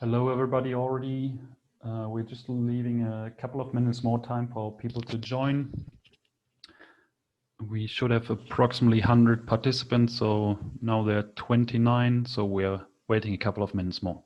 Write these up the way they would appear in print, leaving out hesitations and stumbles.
Hello, everybody already. We're just leaving a couple of minutes more time for people to join. We should have approximately 100 participants, so now there are 29, so we're waiting a couple of minutes more.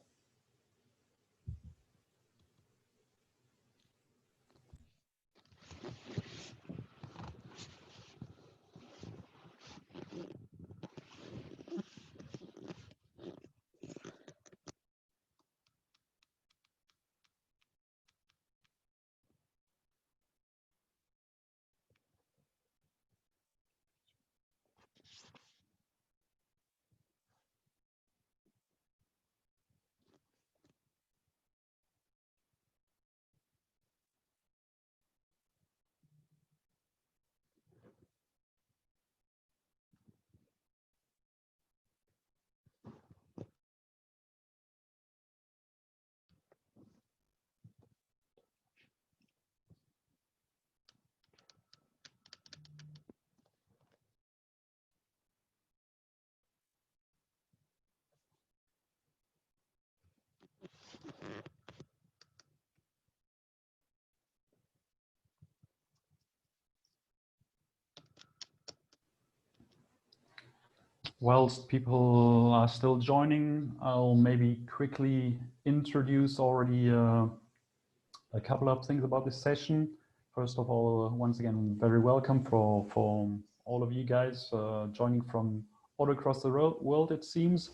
Whilst people are still joining, I'll maybe quickly introduce already a couple of things about this session. First of all, once again, very welcome for all of you guys joining from all across the world, it seems.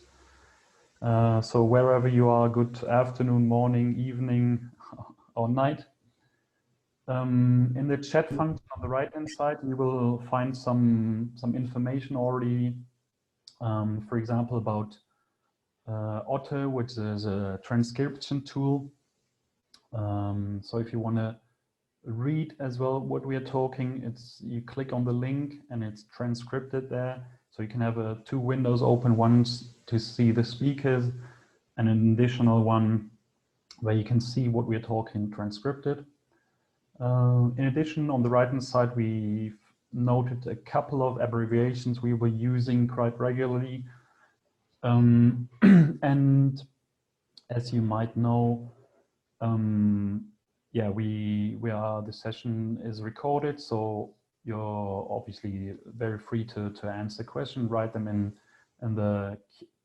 So wherever you are, good afternoon, morning, evening, or night. In the chat function on the right-hand side, you will find some information already. For example, about Otter, which is a transcription tool. So if you want to read as well what we are talking, you click on the link and it's transcribed there. So you can have two windows open, ones to see the speakers and an additional one where you can see what we are talking transcribed. In addition, on the right-hand side, we've noted a couple of abbreviations we were using quite regularly. And as you might know, yeah, the session is recorded, so you're obviously very free to answer questions, write them in the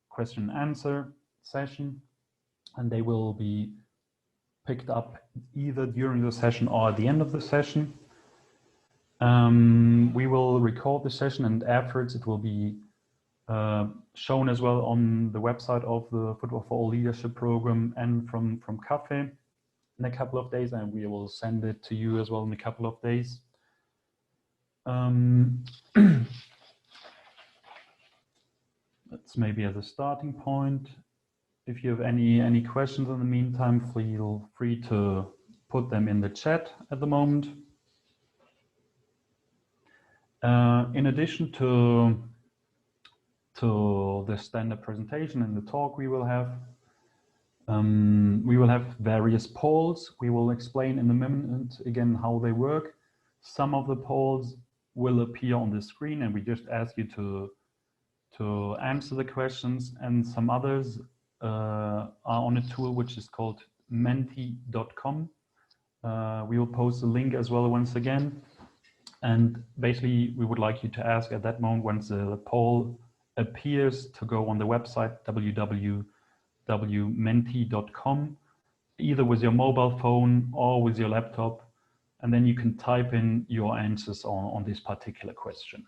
question and answer session, and they will be picked up either during the session or at the end of the session. We will record the session, and afterwards it will be shown as well on the website of the Football for All Leadership Program and from CAFE in a couple of days, and we will send it to you as well in a couple of days. That's maybe as a starting point. If you have any questions in the meantime, feel free to put them in the chat at the moment. In addition to the standard presentation and the talk we will have various polls. We will explain in a minute again how they work. Some of the polls will appear on the screen and we just ask you to answer the questions, and some others are on a tool which is called menti.com. We will post the link as well once again. And basically, we would like you to ask at that moment, once the poll appears, to go on the website www.menti.com, either with your mobile phone or with your laptop, and then you can type in your answers on this particular question.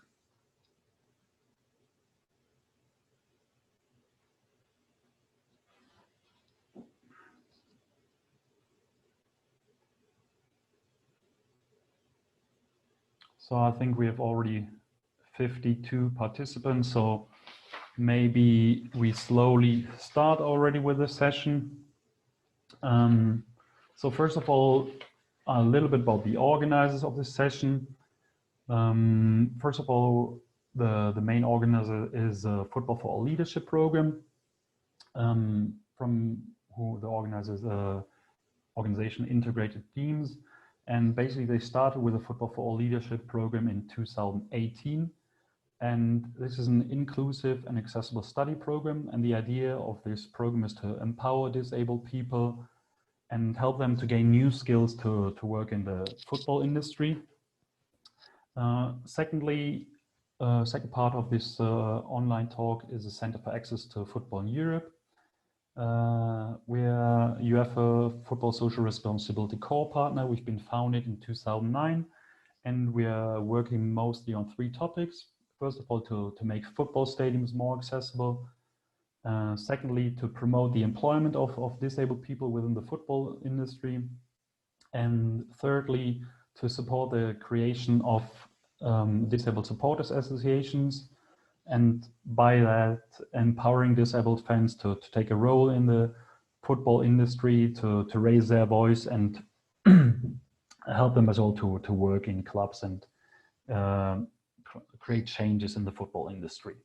So I think we have already 52 participants, so maybe we slowly start already with the session. So first of all, a little bit about the organizers of this session. First of all, the main organizer is Football for All Leadership Program, from who the organizers organization Integrated Teams. And basically they started with a Football for All Leadership Program in 2018. And this is an inclusive and accessible study program. And the idea of this program is to empower disabled people and help them to gain new skills to work in the football industry. Secondly, second part of this online talk is the Center for Access to Football in Europe. We're UEFA Football Social Responsibility Core Partner. We've been founded in 2009, and we are working mostly on 3 topics. First of all, to make football stadiums more accessible. Secondly, to promote the employment of disabled people within the football industry. And thirdly, to support the creation of disabled supporters associations, and by that empowering disabled fans to take a role in the football industry, to raise their voice and help them as well to work in clubs and create changes in the football industry.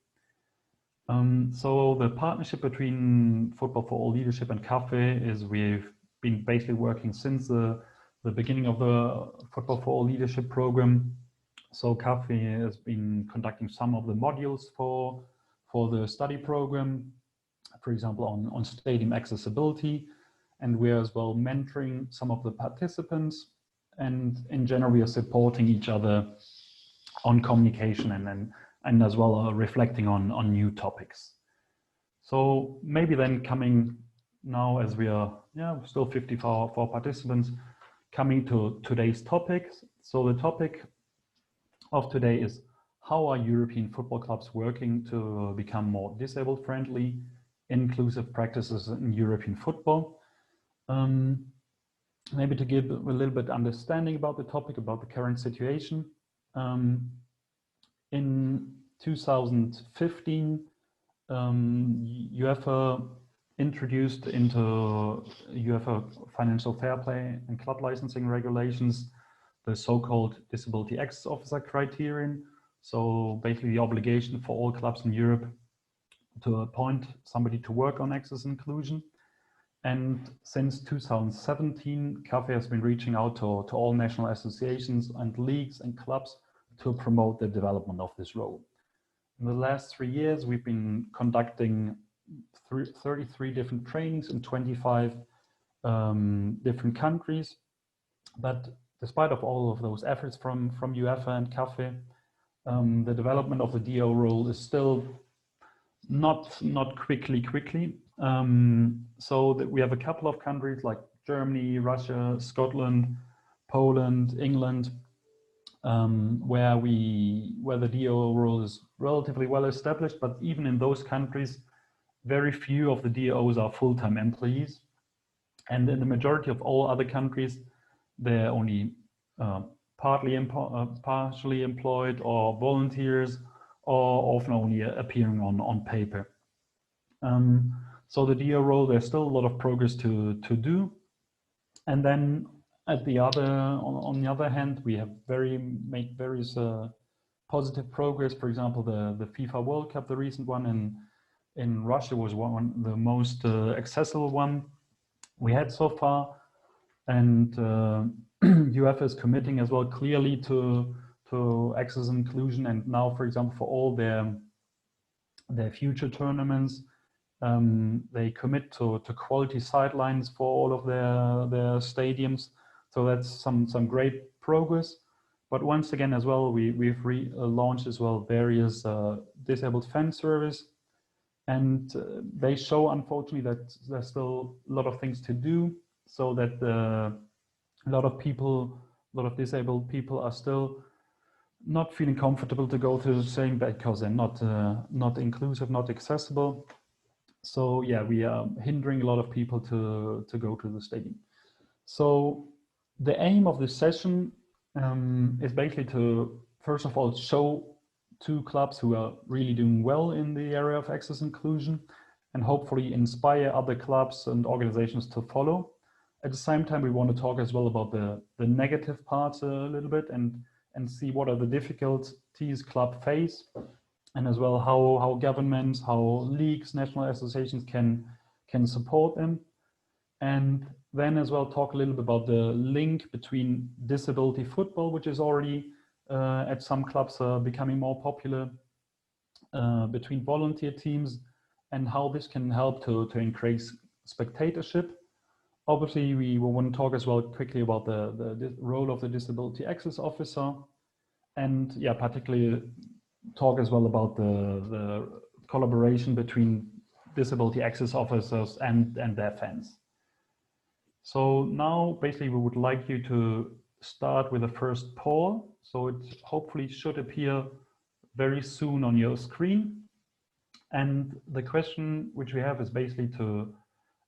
So the partnership between Football for All Leadership and CAFE is we've been basically working since the beginning of the Football for All Leadership program. So CAFE has been conducting some of the modules for the study program, for example, on stadium accessibility. And we're as well mentoring some of the participants. And in general, we are supporting each other on communication and as well reflecting on new topics. So maybe then coming now, as we are still 54 participants, coming to today's topics. So the topic of today is, how are European football clubs working to become more disabled friendly, inclusive practices in European football? Maybe to give a little bit understanding about the topic, about the current situation. In 2015, UEFA introduced into UEFA Financial Fair Play and Club Licensing Regulations the so-called Disability Access Officer criterion. So basically the obligation for all clubs in Europe to appoint somebody to work on access inclusion. And since 2017, CAFE has been reaching out to all national associations and leagues and clubs to promote the development of this role. In the last 3 years, we've been conducting 33 different trainings in 25 different countries. But despite of all of those efforts from UEFA and CAFE, the development of the DO role is still not quickly. So that we have a couple of countries like Germany, Russia, Scotland, Poland, England, where the DO role is relatively well established, but even in those countries, very few of the DOs are full-time employees. And in the majority of all other countries, they're only partially employed or volunteers, or often only appearing on paper. So the DO role, there's still a lot of progress to do. And then on the other hand, we have made various positive progress. For example, the FIFA World Cup, the recent one in Russia, was the most accessible one we had so far. And UEFA is committing as well clearly to access inclusion. And now, for example, for all their future tournaments, they commit to quality sidelines for all of their stadiums. So that's some great progress. But once again, as well, we've launched as well various disabled fan service, and they show, unfortunately, that there's still a lot of things to do. So that a lot of disabled people are still not feeling comfortable to go to the stadium because they're not inclusive, not accessible. So yeah, we are hindering a lot of people to go to the stadium. So the aim of this session is basically to, first of all, show 2 clubs who are really doing well in the area of access inclusion, and hopefully inspire other clubs and organizations to follow. At the same time, we want to talk as well about the negative parts a little bit, and see what are the difficulties clubs face, and as well how governments, how leagues, national associations can support them. And then as well talk a little bit about the link between disability football, which is already at some clubs becoming more popular, between volunteer teams and how this can help to increase spectatorship. Obviously, we will want to talk as well quickly about the role of the Disability Access Officer, and yeah, particularly talk as well about the collaboration between disability access officers and their fans. So now basically we would like you to start with the first poll. So it hopefully should appear very soon on your screen. And the question which we have is basically to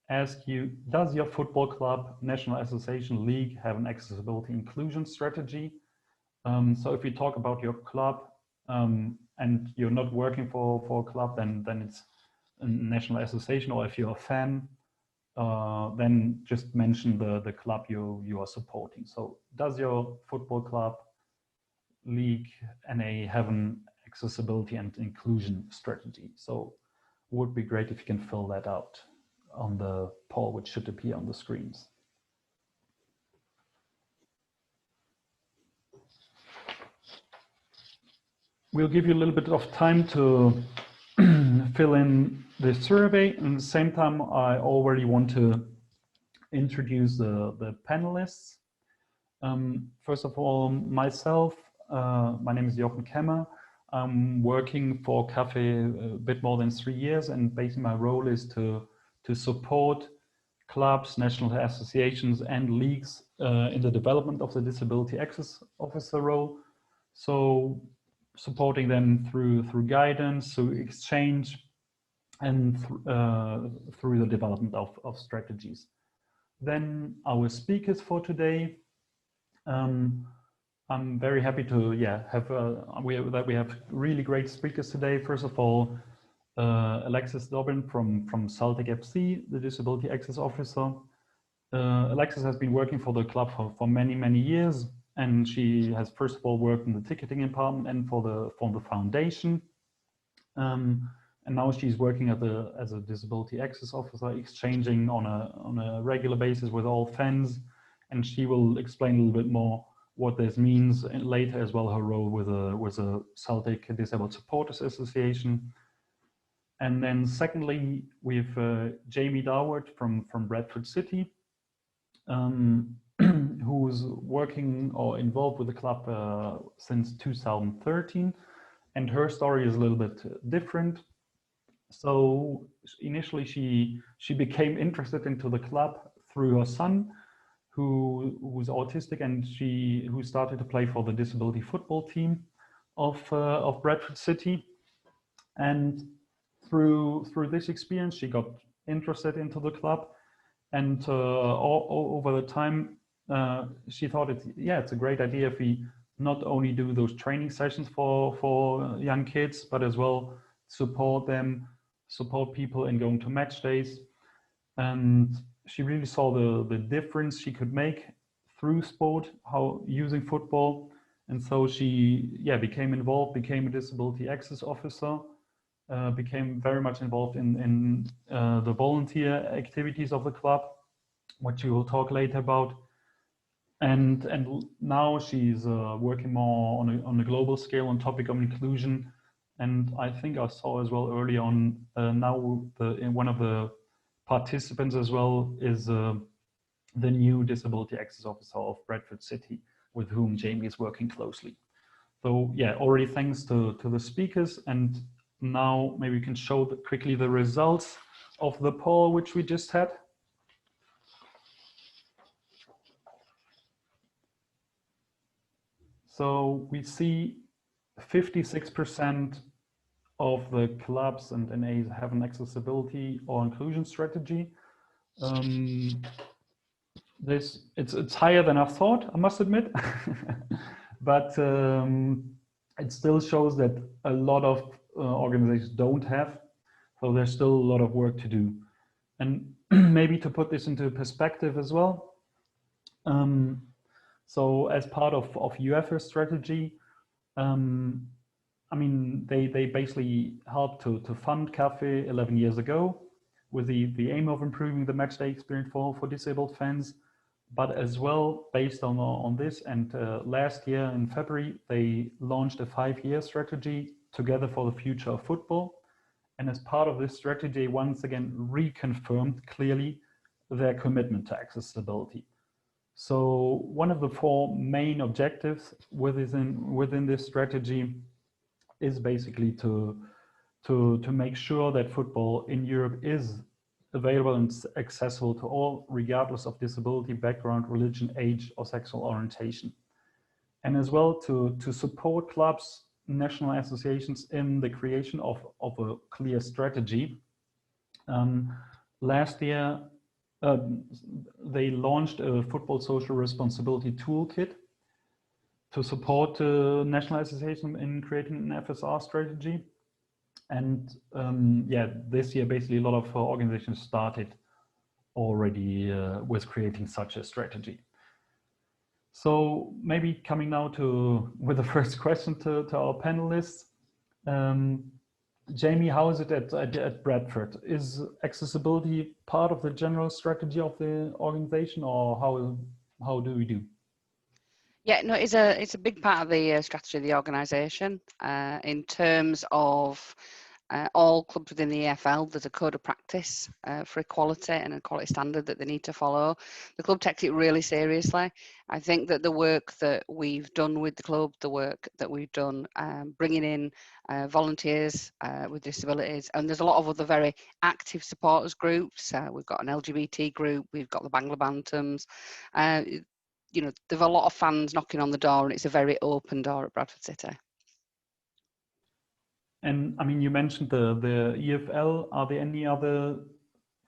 ask you, does your football club, national association, league have an accessibility inclusion strategy? So if you talk about your club and you're not working for a club, then it's a national association, or if you're a fan, then just mention the club you are supporting. So does your football club, league, NA have an accessibility and inclusion strategy? So it would be great if you can fill that out on the poll, which should appear on the screens. We'll give you a little bit of time to fill in the survey. And at the same time, I already want to introduce the panelists. First of all, myself, my name is Jochen Kemmer. I'm working for CAFE a bit more than 3 years, and basically my role is to support clubs, national associations, and leagues in the development of the Disability Access Officer role. So supporting them through guidance, through exchange, and through the development of strategies. Then our speakers for today. I'm very happy to have we have really great speakers today. First of all, Alexis Dobbin from Celtic FC, the Disability Access Officer. Alexis has been working for the club for many years, and she has first of all worked in the ticketing department and for the foundation. And now she's working as a Disability Access Officer, exchanging on a regular basis with all fans, and she will explain a little bit more what this means later, as well her role with a Celtic Disabled Supporters Association. And then secondly, we have Jaimie Dorward from Bradford City, who's working or involved with the club since 2013, and her story is a little bit different. So initially she became interested into the club through her son, who's autistic, and who started to play for the disability football team of Bradford City. And through this experience, she got interested into the club, and over the time, she thought it's a great idea if we not only do those training sessions for young kids, but as well support people in going to match days. And she really saw the difference she could make through sport, how using football. And so she became involved, became a disability access officer, became very much involved in the volunteer activities of the club, which we will talk later about. And now she's working more on a global scale on topic of inclusion. And I think I saw as well early on, now one of the participants as well is the new Disability Access Officer of Bradford City, with whom Jaimie is working closely. So already thanks to the speakers. And now maybe we can show quickly the results of the poll which we just had. So we see 56% of the clubs and NAs have an accessibility or inclusion strategy. It's higher than I thought, I must admit, but it still shows that a lot of organizations don't have, so there's still a lot of work to do. And maybe to put this into perspective as well, so as part of UEFA's strategy, I mean, they basically helped to fund CAFE 11 years ago with the aim of improving the matchday experience for disabled fans. But as well, based on this, and last year in February, they launched a 5-year strategy together for the future of football. And as part of this strategy, they once again reconfirmed clearly their commitment to accessibility. So one of the four main objectives within this strategy is basically to make sure that football in Europe is available and accessible to all, regardless of disability, background, religion, age, or sexual orientation. And as well to support clubs, national associations in the creation of a clear strategy. Last year, they launched a football social responsibility toolkit to support the national association in creating an FSR strategy. And yeah, this year, basically a lot of organizations started already with creating such a strategy. So maybe coming now with the first question to our panelists. Jaimie, how is it at Bradford? Is accessibility part of the general strategy of the organization, or how do we do? Yeah, no, it's a big part of the strategy of the organisation. In terms of all clubs within the EFL, there's a code of practice for equality and a quality standard that they need to follow. The club takes it really seriously. I think that the work that we've done with the club, the work that we've done bringing in volunteers with disabilities, and there's a lot of other very active supporters groups. We've got an LGBT group, we've got the Bangla Bantams. You know, there's a lot of fans knocking on the door, and it's a very open door at Bradford City. And I mean, you mentioned the EFL. Are there any other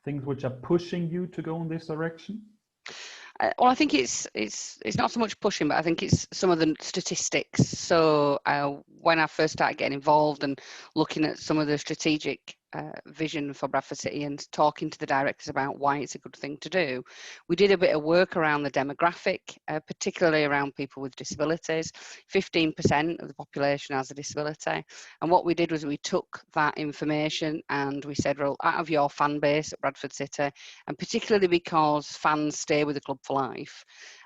things which are pushing you to go in this direction? Well, I think it's not so much pushing, but I think it's some of the statistics. So when I first started getting involved and looking at some of the strategic vision for Bradford City and talking to the directors about why it's a good thing to do, we did a bit of work around the demographic, particularly around people with disabilities. 15% of the population has a disability. And what we did was we took that information and we said, well, out of your fan base at Bradford City, and particularly because fans stay with the club for life,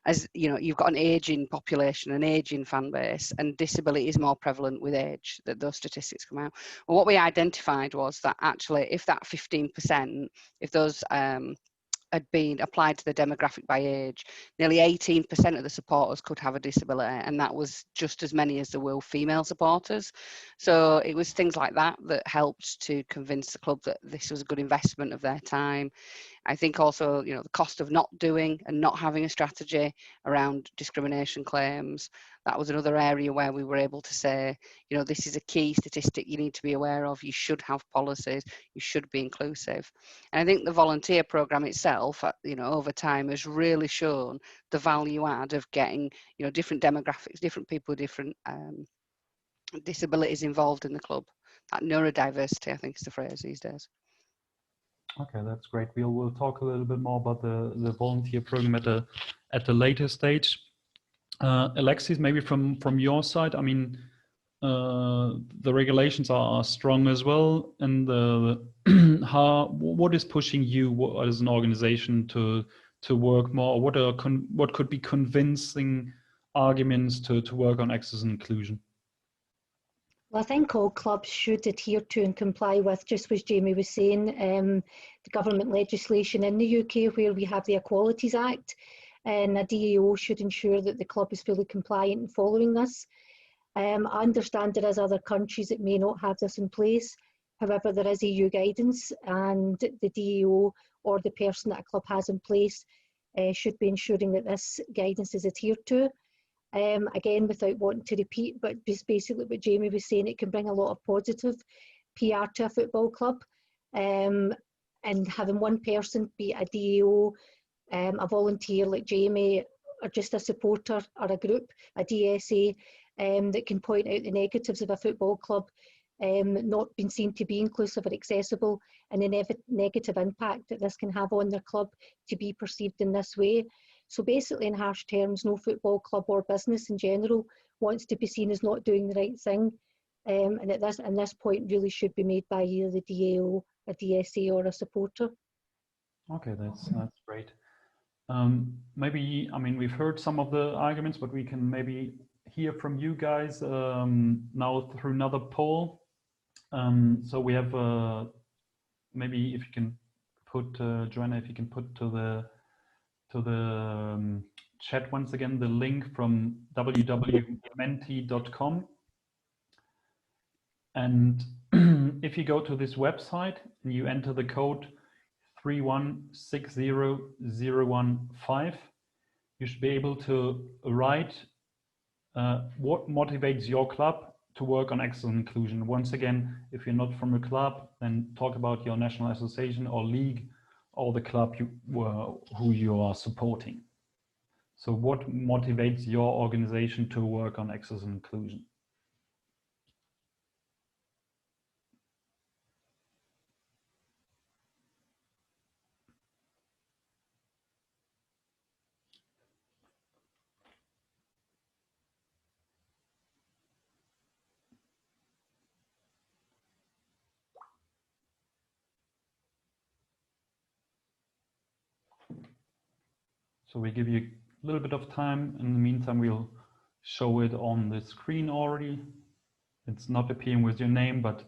as you know, you've got an aging population, an aging fan base, and disability is more prevalent with age, that those statistics come out. Well, what we identified was that actually if that 15%, if those had been applied to the demographic by age, nearly 18% of the supporters could have a disability, and that was just as many as there were female supporters. So it was things like that that helped to convince the club that this was a good investment of their time. I think also, you know, the cost of not doing and not having a strategy around discrimination claims, that was another area where we were able to say, you know, this is a key statistic you need to be aware of. You should have policies, you should be inclusive. And I think the volunteer programme itself, you know, over time has really shown the value add of getting, you know, different demographics, different people with different disabilities involved in the club. That neurodiversity, I think, is the phrase these days. Okay, that's great. We'll talk a little bit more about the volunteer program at a later stage. Alexis, maybe from your side, I mean, the regulations are strong as well, and what is pushing you as an organization to work more? What could be convincing arguments to work on access and inclusion? Well, I think all clubs should adhere to and comply with, just as Jaimie was saying, the government legislation in the UK where we have the Equalities Act, and a DAO should ensure that the club is fully compliant in following this. I understand there is other countries that may not have this in place. However, there is EU guidance, and the DAO or the person that a club has in place should be ensuring that this guidance is adhered to. Again, without wanting to repeat, but just basically what Jaimie was saying, it can bring a lot of positive PR to a football club. And having one person, be it a DAO, a volunteer like Jaimie, or just a supporter or a group, a DSA, that can point out the negatives of a football club not being seen to be inclusive or accessible, and the negative impact that this can have on their club to be perceived in this way. So basically, in harsh terms, no football club or business in general wants to be seen as not doing the right thing. And at this point really should be made by either the DAO, a DSA or a supporter. Okay, that's great. Maybe, I mean, we've heard some of the arguments, but we can maybe hear from you guys now through another poll. So we have maybe if you can put Joanna, if you can put to the chat once again the link from www.menti.com, and if you go to this website and you enter the code 3160015, you should be able to write what motivates your club to work on access and inclusion. Once again, if you're not from a club, then talk about your national association or league or the club who you are supporting. So what motivates your organization to work on access and inclusion? So we give you a little bit of time. In the meantime, we'll show it on the screen already. It's not appearing with your name, but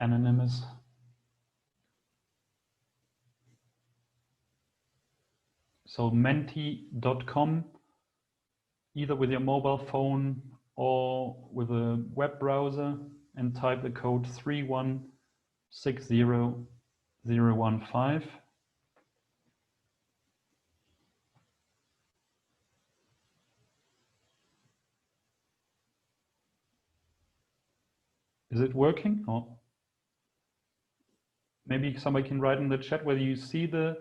anonymous. So menti.com, either with your mobile phone or with a web browser, and type the code 3160015. Is it working? Or maybe somebody can write in the chat whether you see the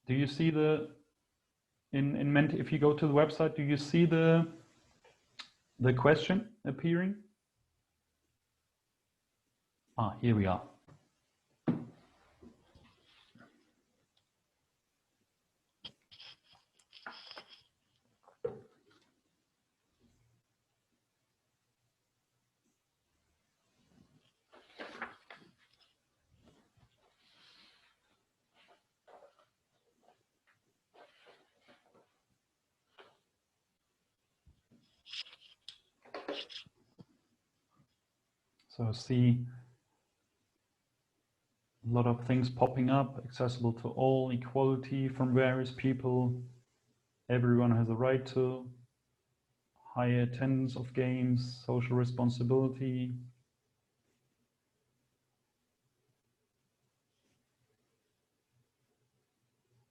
do you see the in Menti, if you go to the website, do you see the question appearing? Ah, here we are. So see a lot of things popping up: accessible to all, equality from various people, everyone has a right to, high attendance of games, social responsibility,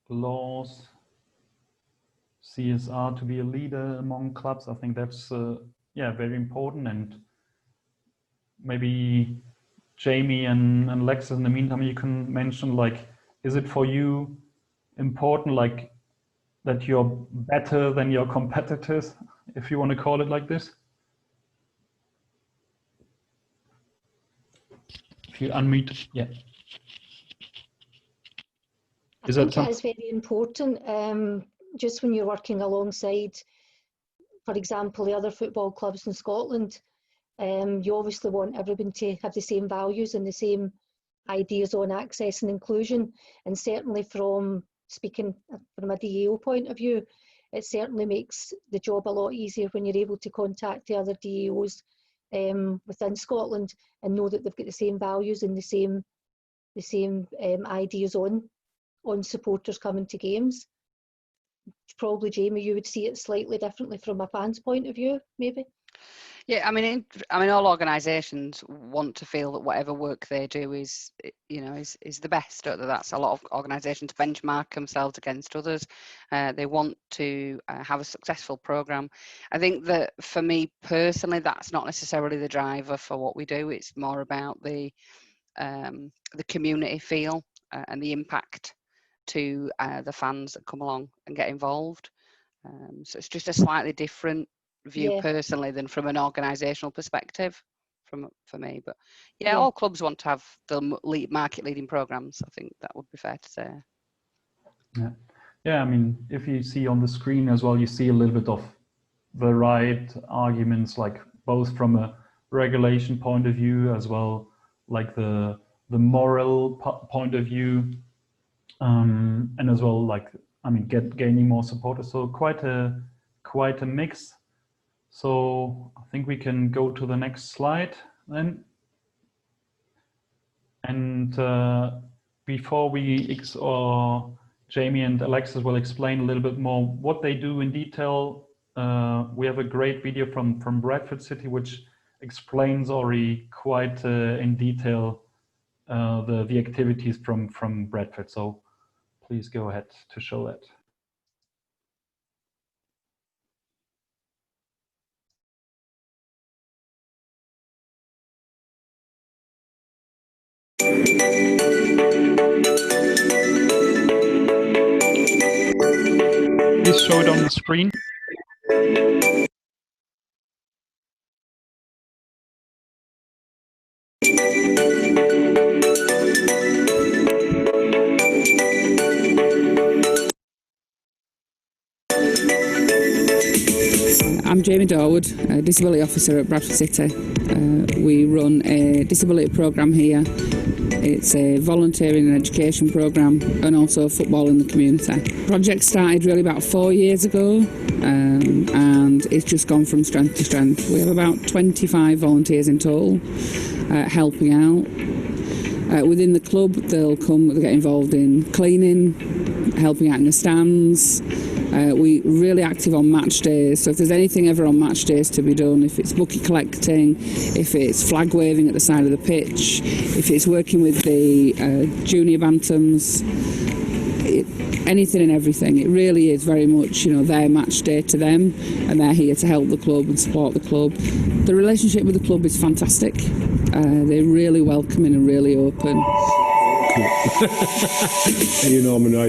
laws, CSR to be a leader among clubs. I think that's yeah, very important. And maybe Jaimie and Alexis, in the meantime, you can mention, like, is it for you important, like, that you're better than your competitors, if you want to call it like this? If you unmute, yeah. I think it is very important, just when you're working alongside, for example, the other football clubs in Scotland, you obviously want everyone to have the same values and the same ideas on access and inclusion. And certainly from speaking from a DAO point of view, it certainly makes the job a lot easier when you're able to contact the other DAOs within Scotland and know that they've got the same values and the same ideas on supporters coming to games. Probably, Jaimie, you would see it slightly differently from a fan's point of view, maybe. Yeah, I mean, all organisations want to feel that whatever work they do is the best. That's a lot of organisations benchmark themselves against others. They want to have a successful programme. I think that for me personally, that's not necessarily the driver for what we do. It's more about the community feel and the impact to the fans that come along and get involved. So it's just a slightly different view personally than from an organisational perspective for me. But yeah, all clubs want to have the market leading programmes. I think that would be fair to say. Yeah, I mean, if you see on the screen as well, you see a little bit of the right arguments, like both from a regulation point of view as well, like the moral point of view. and as well, like, I mean, gaining more supporters. So quite a mix. So I think we can go to the next slide then. And before Jaimie and Alexis will explain a little bit more what they do in detail, we have a great video from Bradford City, which explains already quite in detail the activities from Bradford. So please go ahead to show that. Please show it on the screen. I'm Jaimie Dorward, a Disability Officer at Bradford City. We run a disability programme here. It's a volunteering and education programme, and also football in the community. The project started really about 4 years ago, and it's just gone from strength to strength. We have about 25 volunteers in total helping out. Within the club, they'll get involved in cleaning, helping out in the stands. We're really active on match days, so if there's anything ever on match days to be done, if it's bucket collecting, if it's flag waving at the side of the pitch, if it's working with the junior bantams, anything and everything. It really is very much, their match day to them, and they're here to help the club and support the club. The relationship with the club is fantastic. They're really welcoming and really open.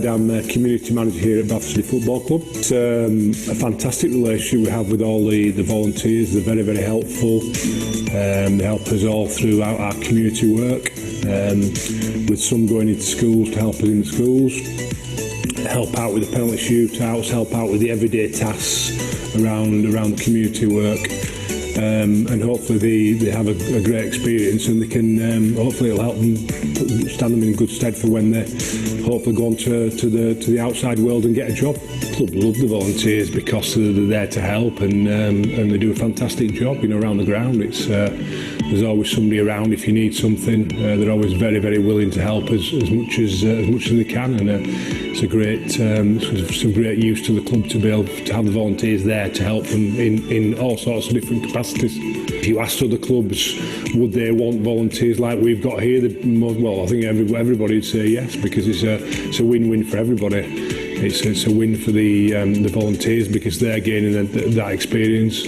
I'm a community manager here at Bradford City Football Club. It's a fantastic relationship we have with all the volunteers. They're very, very helpful. They help us all throughout our community work, with some going into schools to help us in the schools, help out with the penalty shootouts, help out with the everyday tasks around community work. And hopefully they have a great experience, and they can hopefully it'll help them stand them in good stead for when they hopefully go on to the outside world and get a job. The club love the volunteers because they're there to help, and they do a fantastic job around the ground. It's there's always somebody around if you need something. They're always very, very willing to help as much as they can, and it's a great some great use to the club to be able to have the volunteers there to help them in all sorts of different capacities. If you asked other clubs, would they want volunteers like we've got here? Well, I think everybody would say yes, because it's a win-win for everybody. It's a win for the volunteers because they're gaining that experience,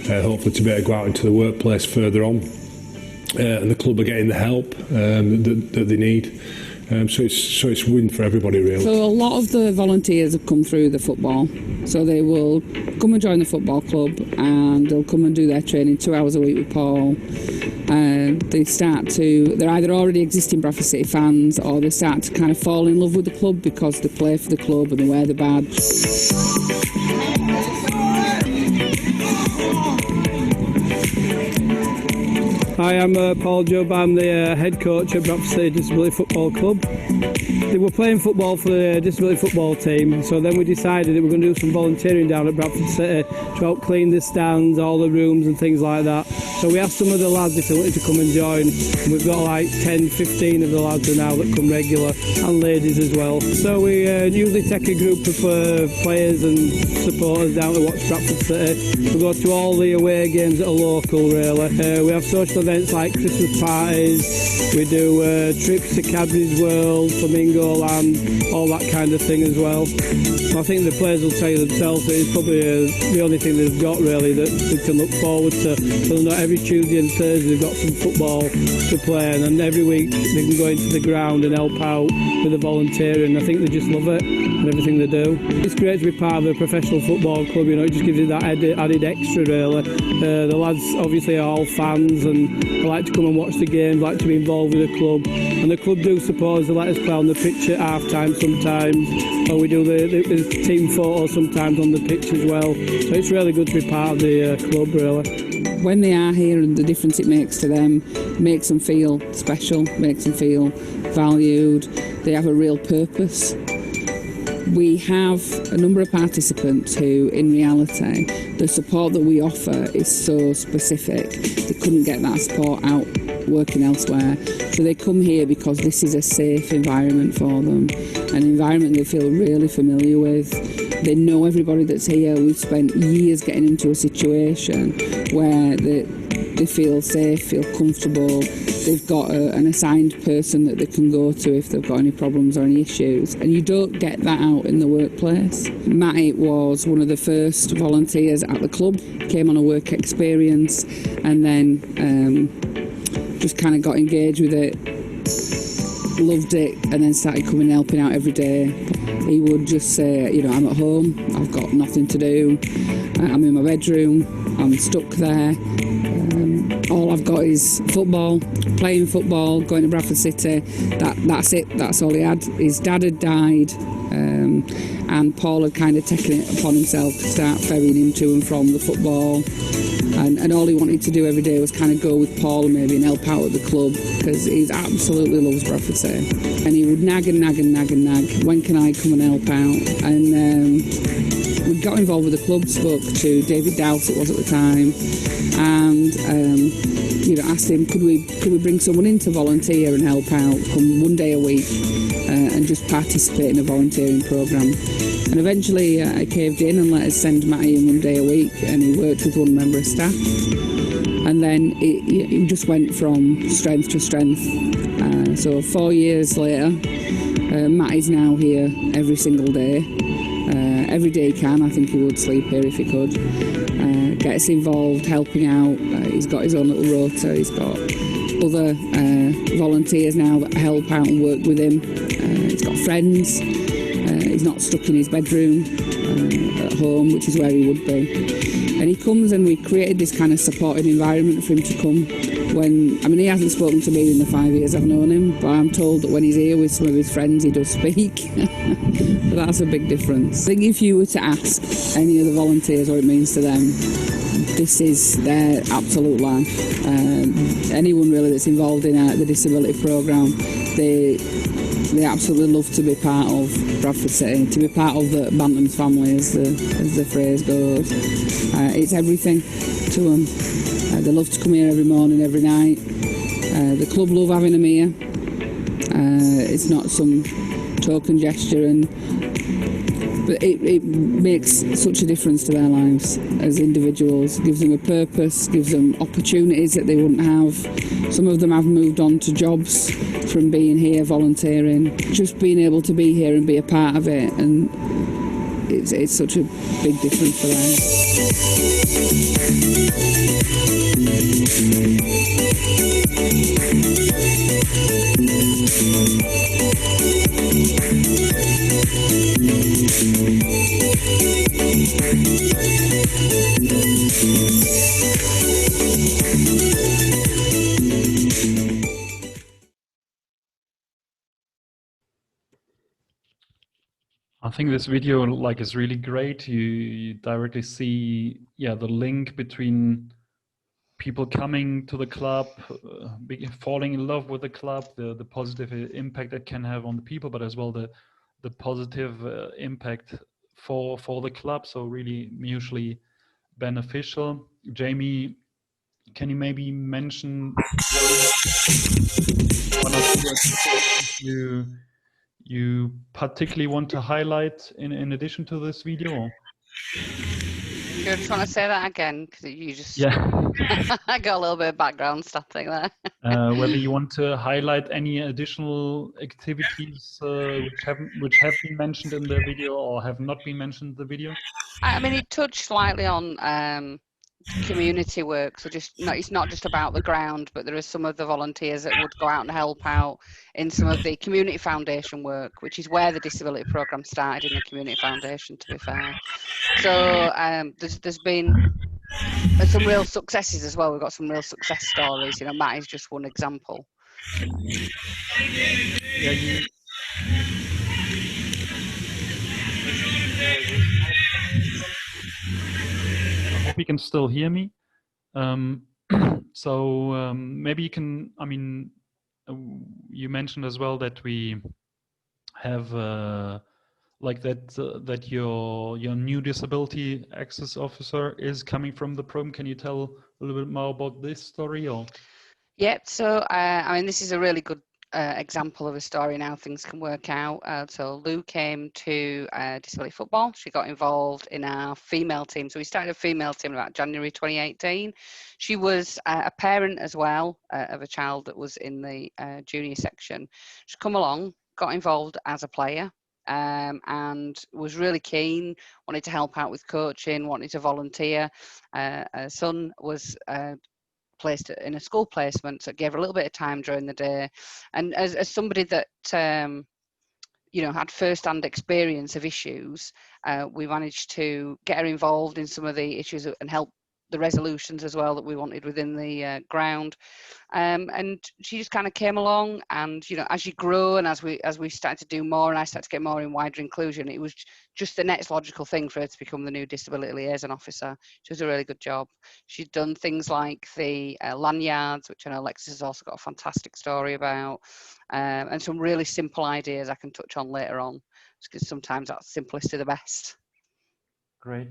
hopefully to be able to go out into the workplace further on, and the club are getting the help that they need. So it's a win for everybody, really. So a lot of the volunteers have come through the football. So they will come and join the football club, and they'll come and do their training 2 hours a week with Paul. They're either already existing Bradford City fans, or they start to kind of fall in love with the club because they play for the club and they wear the badge. Hi, I'm Paul Job. I'm the head coach at Bradford City Disability Football Club. They were playing football for the disability football team, so then we decided that we were going to do some volunteering down at Bradford City to help clean the stands, all the rooms and things like that. So we asked some of the lads if they wanted to come and join, and we've got like 10, 15 of the lads now that come regular, and ladies as well. So we usually take a group of players and supporters down to watch Bradford City. We go to all the away games that are local, really. We have social events like Christmas parties. We do trips to Cadbury's World, Flamingo Land, all that kind of thing as well. I think the players will tell you themselves that it's probably the only thing they've got really that they can look forward to. So not every Tuesday and Thursday they've got some football to play, and then every week they can go into the ground and help out with the volunteering. I think they just love it and everything they do. It's great to be part of a professional football club, it just gives you that added extra really. The lads obviously are all fans and they like to come and watch the games, like to be involved with the club, and the club do support us. They let us play on the pitch at half time sometimes, or we do the team photos sometimes on the pitch as well. So it's really good to be part of the club really. when they are here and the difference it makes to them, makes them feel special, makes them feel valued. They have a real purpose. We have a number of participants who, in reality, the support that we offer is so specific. They couldn't get that support out working elsewhere. So they come here because this is a safe environment for them, an environment they feel really familiar with. They know everybody that's here. We've spent years getting into a situation where they feel safe, feel comfortable. They've got an assigned person that they can go to if they've got any problems or any issues. And you don't get that out in the workplace. Matty was one of the first volunteers at the club, came on a work experience and then just kind of got engaged with it, loved it, and then started coming and helping out every day. He would just say, you know, I'm at home, I've got nothing to do, I'm in my bedroom, I'm stuck there. All I've got is football, playing football, going to Bradford City. That's it, that's all he had. His dad had died, and Paul had kind of taken it upon himself to start ferrying him to and from the football. And all he wanted to do every day was kind of go with Paul maybe and help out at the club, because he absolutely loves Bradford City. And he would nag and nag and nag and nag, when can I come and help out? And we got involved with the club, spoke to David Dowse, it was at the time, and you know, asked him, could we bring someone in to volunteer and help out, come one day a week and just participate in a volunteering programme. And eventually I caved in and let us send Matty in one day a week, and he worked with one member of staff. And then it just went from strength to strength. So 4 years later, Matty's now here every single day. Every day he can. I think he would sleep here if he could. Gets involved, helping out. He's got his own little rota. He's got other volunteers now that help out and work with him. He's got friends. He's not stuck in his bedroom at home, which is where he would be. And he comes, and we created this kind of supported environment for him to come. He hasn't spoken to me in the 5 years I've known him, but I'm told that when he's here with some of his friends, he does speak. But that's a big difference. I think if you were to ask any of the volunteers what it means to them, this is their absolute life. Anyone really that's involved in the disability programme, they absolutely love to be part of Bradford City, to be part of the Bantams family, as the phrase goes. It's everything to them. They love to come here every morning, every night. The club love having them here. It's not some token gesture, but it makes such a difference to their lives as individuals. Gives them a purpose, gives them opportunities that they wouldn't have. Some of them have moved on to jobs from being here volunteering. Just being able to be here and be a part of it, and it's such a big difference for them. I think this video is really great. You directly see the link between people coming to the club, falling in love with the club, the positive impact it can have on the people, but as well the positive impact for the club. So really mutually beneficial. Jaimie, can you maybe mention one or two activities you particularly want to highlight in addition to this video? You just want to say that again, because you just I got a little bit of background static there. Whether you want to highlight any additional activities which have been mentioned in the video or have not been mentioned in the video. I mean, it touched slightly on community work, so it's not just about the ground, but there are some of the volunteers that would go out and help out in some of the community foundation work, which is where the disability programme started, in the community foundation, to be fair. So there's been some real successes as well. We've got some real success stories. You know, Matt is just one example. I hope you can still hear me. Maybe you can, I mean, you mentioned as well that we have like that your new disability access officer is coming from the program. Can you tell a little bit more about this story? Or Yeah, so I mean, this is a really good example of a story and how things can work out. So Lou came to disability football. She got involved in our female team. So we started a female team about January 2018. She was a parent as well of a child that was in the junior section. She's come along, got involved as a player. And was really keen, wanted to help out with coaching, wanted to volunteer. Her son was placed in a school placement, so it gave her a little bit of time during the day. And as somebody that you know, had first-hand experience of issues, we managed to get her involved in some of the issues and help the resolutions as well that we wanted within the ground. And she just kind of came along, and you know, as you grow and as we started to do more and I started to get more in wider inclusion, it was just the next logical thing for her to become the new disability liaison officer. She does a really good job. She'd done things like the lanyards, which I know Alexis has also got a fantastic story about, and some really simple ideas I can touch on later on, because sometimes that's simplest to the best. great.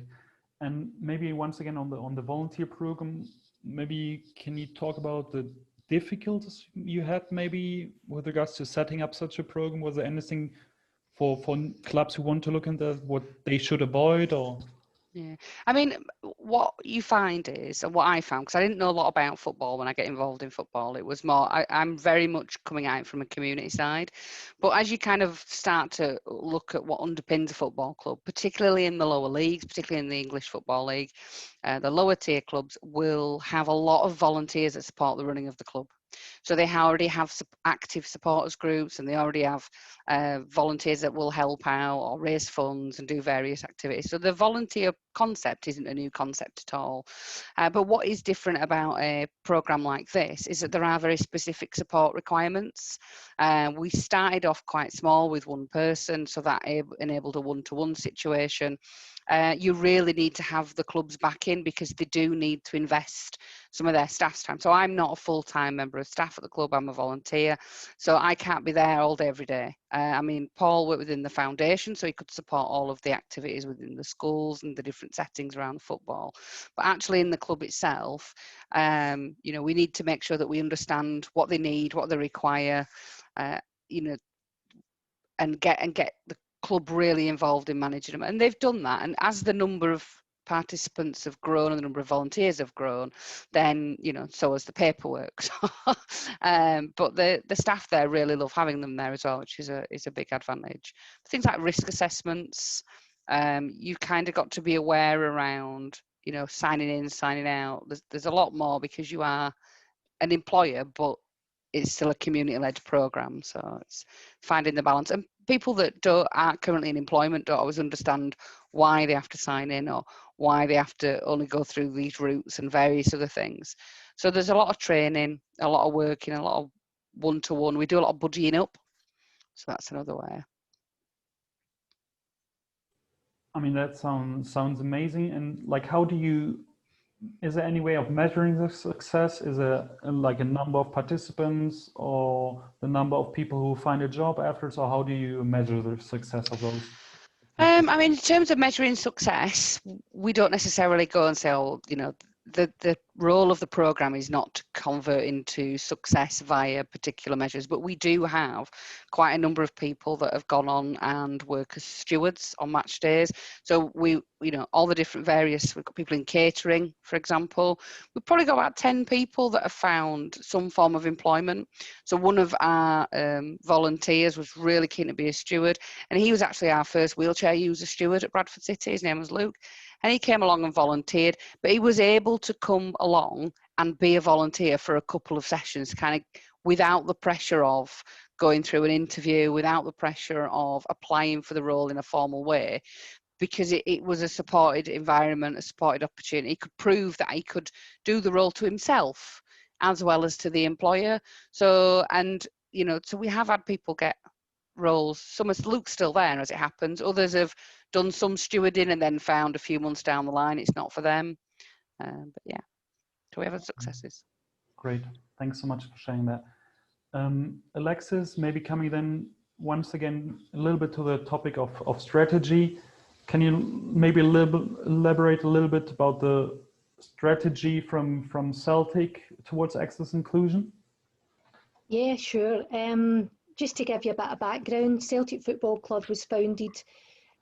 And maybe once again on the volunteer program, maybe can you talk about the difficulties you had maybe with regards to setting up such a program? Was there anything for clubs who want to look into what they should avoid? Or Yeah, I mean, what you find is, and what I found, because I didn't know a lot about football when I get involved in football, it was more, I'm very much coming at it from a community side. But as you kind of start to look at what underpins a football club, particularly in the lower leagues, particularly in the English Football League, the lower tier clubs will have a lot of volunteers that support the running of the club. So they already have active supporters groups, and they already have volunteers that will help out or raise funds and do various activities. So the volunteer concept isn't a new concept at all. But what is different about a program like this is that there are very specific support requirements. We started off quite small with one person, so that enabled a one-to-one situation. You really need to have the club's backing, because they do need to invest some of their staff's time. So I'm not a full-time member of staff at the club, I'm a volunteer, so I can't be there all day every day. I mean, Paul worked within the foundation, so he could support all of the activities within the schools and the different settings around football. But actually in the club itself, you know, we need to make sure that we understand what they need, what they require, you know, and get the club really involved in managing them. And they've done that. And as the number of participants have grown and the number of volunteers have grown, then, you know, so has the paperwork. But the staff there really love having them there as well, which is a big advantage. Things like risk assessments, you kind of got to be aware around, you know, signing in, signing out. There's a lot more, because you are an employer, but it's still a community-led program, so it's finding the balance. And people that aren't currently in employment don't always understand why they have to sign in, or why they have to only go through these routes and various other things. So there's a lot of training, a lot of working, a lot of one-to-one. We do a lot of buddying up, so that's another way. I mean, that sounds amazing. And like, how do you? Is there any way of measuring the success? Is it like a number of participants, or the number of people who find a job afterwards, or how do you measure the success of those? I mean, in terms of measuring success, we don't necessarily go and say, oh, you know, the role of the program is not to convert into success via particular measures, but we do have quite a number of people that have gone on and work as stewards on match days. So we, you know, all the different various, we've got people in catering, for example. We've probably got about 10 people that have found some form of employment. So one of our volunteers was really keen to be a steward, and he was actually our first wheelchair user steward at Bradford City. His name was Luke. And he came along and volunteered, but he was able to come along and be a volunteer for a couple of sessions, kind of without the pressure of going through an interview, without the pressure of applying for the role in a formal way, because it was a supported environment, a supported opportunity. He could prove that he could do the role to himself as well as to the employer. So, and, you know, so we have had people get roles. Some of Luke's still there as it happens. Others have done some stewarding and then found a few months down the line it's not for them. But yeah. we have successes. Great, thanks so much for sharing that. Alexis, maybe coming then once again a little bit to the topic of strategy. Can you maybe elaborate a little bit about the strategy from Celtic towards access inclusion? Yeah, sure. Just to give you a bit of background, Celtic Football Club was founded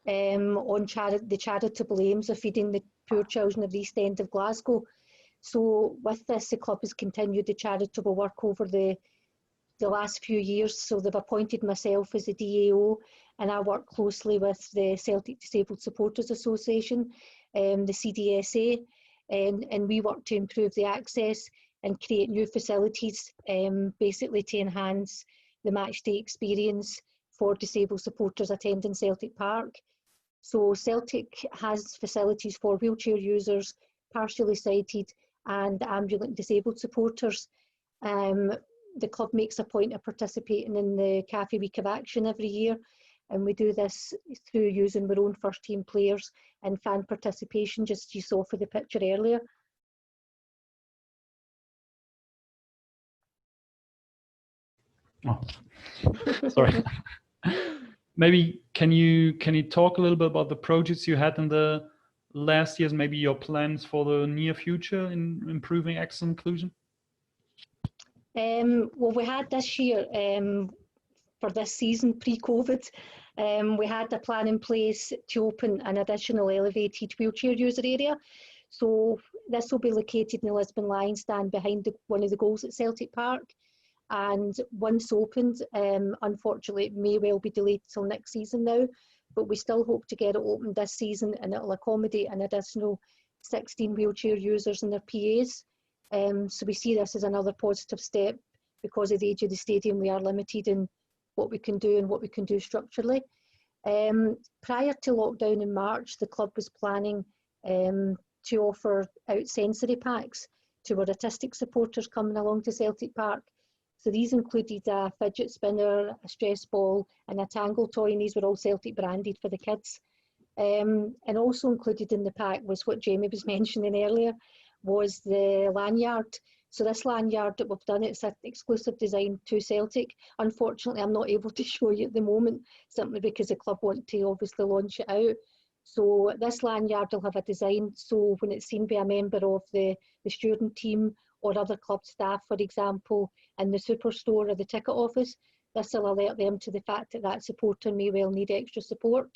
on the charitable aims of feeding the poor children of the East End of Glasgow. So with this, the club has continued the charitable work over the last few years. So they've appointed myself as the DAO, and I work closely with the Celtic Disabled Supporters Association, the CDSA, and we work to improve the access and create new facilities, basically to enhance the matchday experience for disabled supporters attending Celtic Park. So Celtic has facilities for wheelchair users, partially sighted and ambulant disabled supporters. The club makes a point of participating in the Cafe Week of Action every year, and we do this through using our own first team players and fan participation, just as you saw for the picture earlier. Oh, sorry. Maybe can you talk a little bit about the projects you had in the last years, maybe your plans for the near future in improving access inclusion? Well, we had this year, for this season, pre-COVID, we had a plan in place to open an additional elevated wheelchair user area. So this will be located in the Lisbon Lions stand behind one of the goals at Celtic Park. And once opened, unfortunately, it may well be delayed till next season now, but we still hope to get it opened this season, and it'll accommodate an additional 16 wheelchair users and their PAs. So we see this as another positive step. Because of the age of the stadium, we are limited in what we can do and what we can do structurally. Prior to lockdown in March, the club was planning to offer out sensory packs to our autistic supporters coming along to Celtic Park. So these included a fidget spinner, a stress ball and a tangle toy, and these were all Celtic branded for the kids. And also included in the pack was what Jaimie was mentioning earlier, was the lanyard. So this lanyard that we've done, it's an exclusive design to Celtic. Unfortunately, I'm not able to show you at the moment, simply because the club want to obviously launch it out. So this lanyard will have a design, so when it's seen by a member of the student team or other club staff, for example, in the superstore or the ticket office, this will alert them to the fact that that supporter may well need extra support.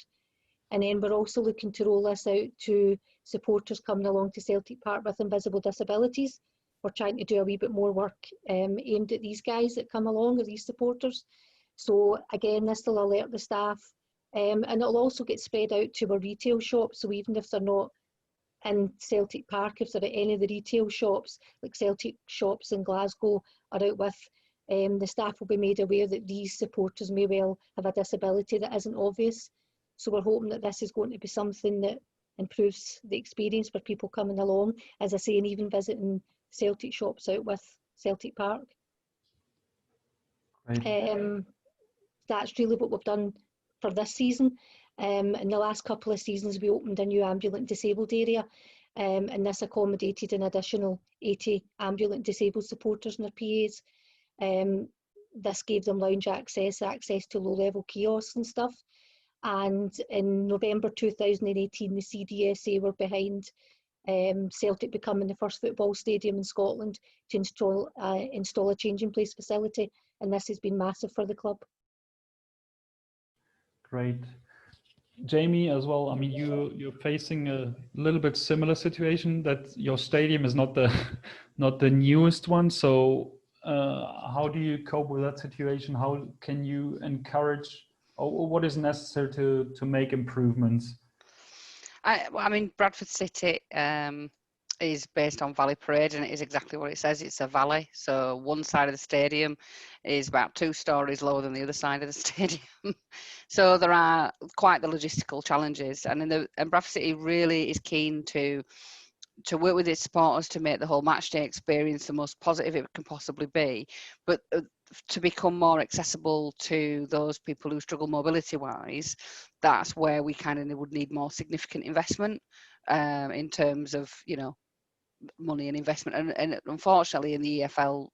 And then we're also looking to roll this out to supporters coming along to Celtic Park with invisible disabilities. We're trying to do a wee bit more work aimed at these guys that come along, or these supporters. So again, this will alert the staff, and it'll also get spread out to our retail shops. So even if they're not in Celtic Park, if they're at any of the retail shops, like Celtic shops in Glasgow are out with, the staff will be made aware that these supporters may well have a disability that isn't obvious. So we're hoping that this is going to be something that improves the experience for people coming along, as I say, and even visiting Celtic shops out with Celtic Park. Right. That's really what we've done for this season. In the last couple of seasons, we opened a new ambulant disabled area, and this accommodated an additional 80 ambulant disabled supporters and their PAs. This gave them lounge access to low-level kiosks and stuff. And in November 2018, the CDSA were behind Celtic becoming the first football stadium in Scotland to install a changing place facility, and this has been massive for the club. Great. Jaimie, as well, I mean, you're facing a little bit similar situation, that your stadium is not the newest one. So how do you cope with that situation? How can you encourage, or what is necessary to make improvements? I mean, Bradford City is based on Valley Parade, and it is exactly what it says. It's a valley. So one side of the stadium is about 2 stories lower than the other side of the stadium. So there are quite the logistical challenges. And Bradford City really is keen to work with its supporters to make the whole matchday experience the most positive it can possibly be, but to become more accessible to those people who struggle mobility-wise. That's where we kind of would need more significant investment in terms of, money and investment, and unfortunately in the EFL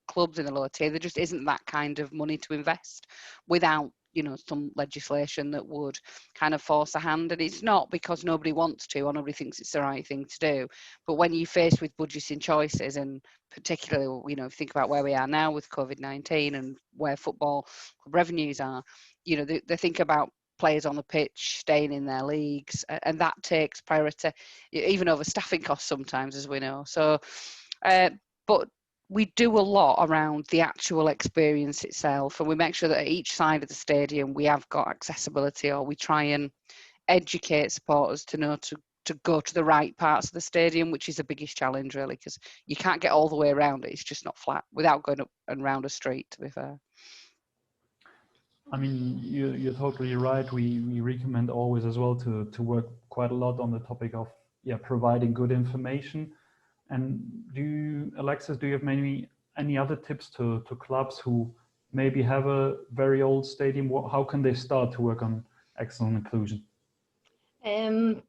clubs in the lower tier, there just isn't that kind of money to invest without, you know, some legislation that would kind of force a hand. And it's not because nobody wants to or nobody thinks it's the right thing to do, but when you're faced with budgeting choices, and particularly, you know, think about where we are now with COVID-19 and where football revenues are, you know, they think about players on the pitch staying in their leagues, and that takes priority even over staffing costs sometimes, as we know. So but we do a lot around the actual experience itself, and we make sure that at each side of the stadium we have got accessibility, or we try and educate supporters to know to go to the right parts of the stadium, which is the biggest challenge really, because you can't get all the way around it. It's just not flat without going up and round a street, to be fair. I mean, you're totally right. We recommend always as well to work quite a lot on the topic of providing good information. And Alexis, do you have maybe any other tips to clubs who maybe have a very old stadium? How can they start to work on excellent inclusion? What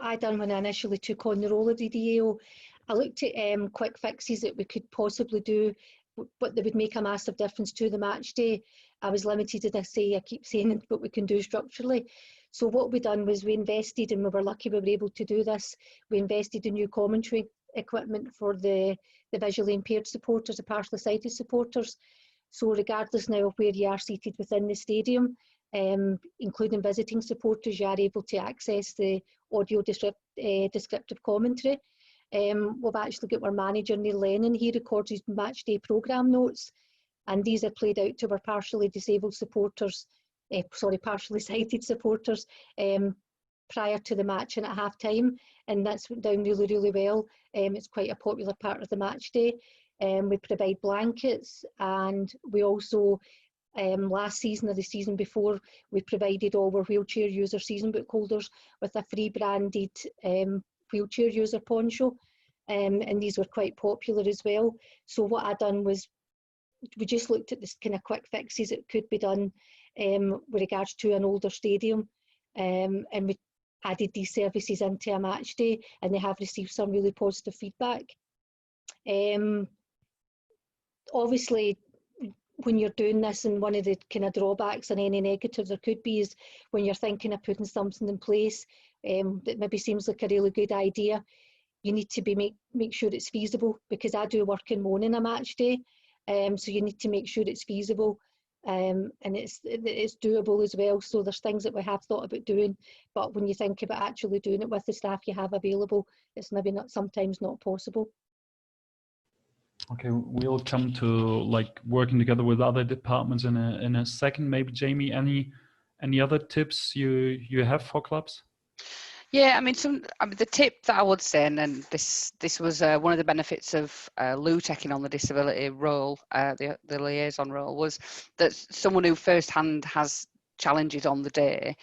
I done when I initially took on the role of the DAO, I looked at quick fixes that we could possibly do, but they would make a massive difference to the match day. I was limited, and I keep saying what we can do structurally. So what we done was we invested, and we were lucky we were able to do this. We invested in new commentary equipment for the visually impaired supporters, the partially sighted supporters. So regardless now of where you are seated within the stadium, including visiting supporters, you are able to access the audio descriptive commentary. We've actually got our manager Neil Lennon. He records his match day programme notes, and these are played out to our partially disabled supporters, partially sighted supporters, prior to the match and at half time, and that's went down really, really well. It's quite a popular part of the match day. We provide blankets, and we also, last season or the season before, we provided all our wheelchair user season book holders with a free branded wheelchair user poncho, and these were quite popular as well. So what I done was we just looked at this kind of quick fixes that could be done with regards to an older stadium, and we added these services into a match day, and they have received some really positive feedback. Obviously, when you're doing this, and one of the kind of drawbacks and any negatives there could be is when you're thinking of putting something in place that maybe seems like a really good idea, you need to make sure it's feasible, because I do work in morning a match day, so you need to make sure it's feasible, and it's doable as well. So there's things that we have thought about doing, but when you think about actually doing it with the staff you have available, it's maybe sometimes not possible. Okay, we'll come to like working together with other departments in a second. Maybe Jaimie, any other tips you have for clubs? Yeah, I mean, the tip that I would say, and this was one of the benefits of Lou taking on the disability role, the liaison role, was that someone who firsthand has challenges on the day,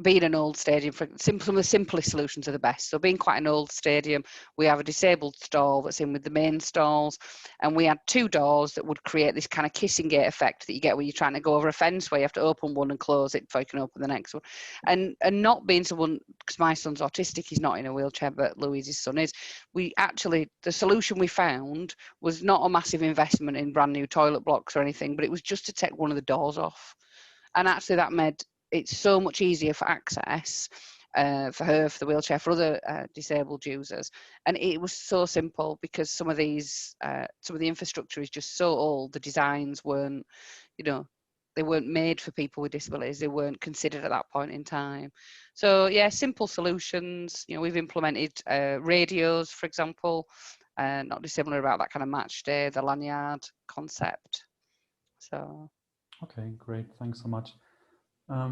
being an old stadium, some of the simplest solutions are the best. So being quite an old stadium, we have a disabled stall that's in with the main stalls, and we had two doors that would create this kind of kissing gate effect that you get when you're trying to go over a fence, where you have to open one and close it before you can open the next one. And not being someone, because my son's autistic, he's not in a wheelchair, but Louise's son is, the solution we found was not a massive investment in brand new toilet blocks or anything, but it was just to take one of the doors off. And actually that made it so much easier for access for her, for the wheelchair, for other disabled users. And it was so simple, because some of the infrastructure is just so old. The designs weren't, they weren't made for people with disabilities. They weren't considered at that point in time. So yeah, simple solutions. We've implemented radios, for example, not dissimilar about that kind of match day, the lanyard concept. So. Okay, great. Thanks so much. I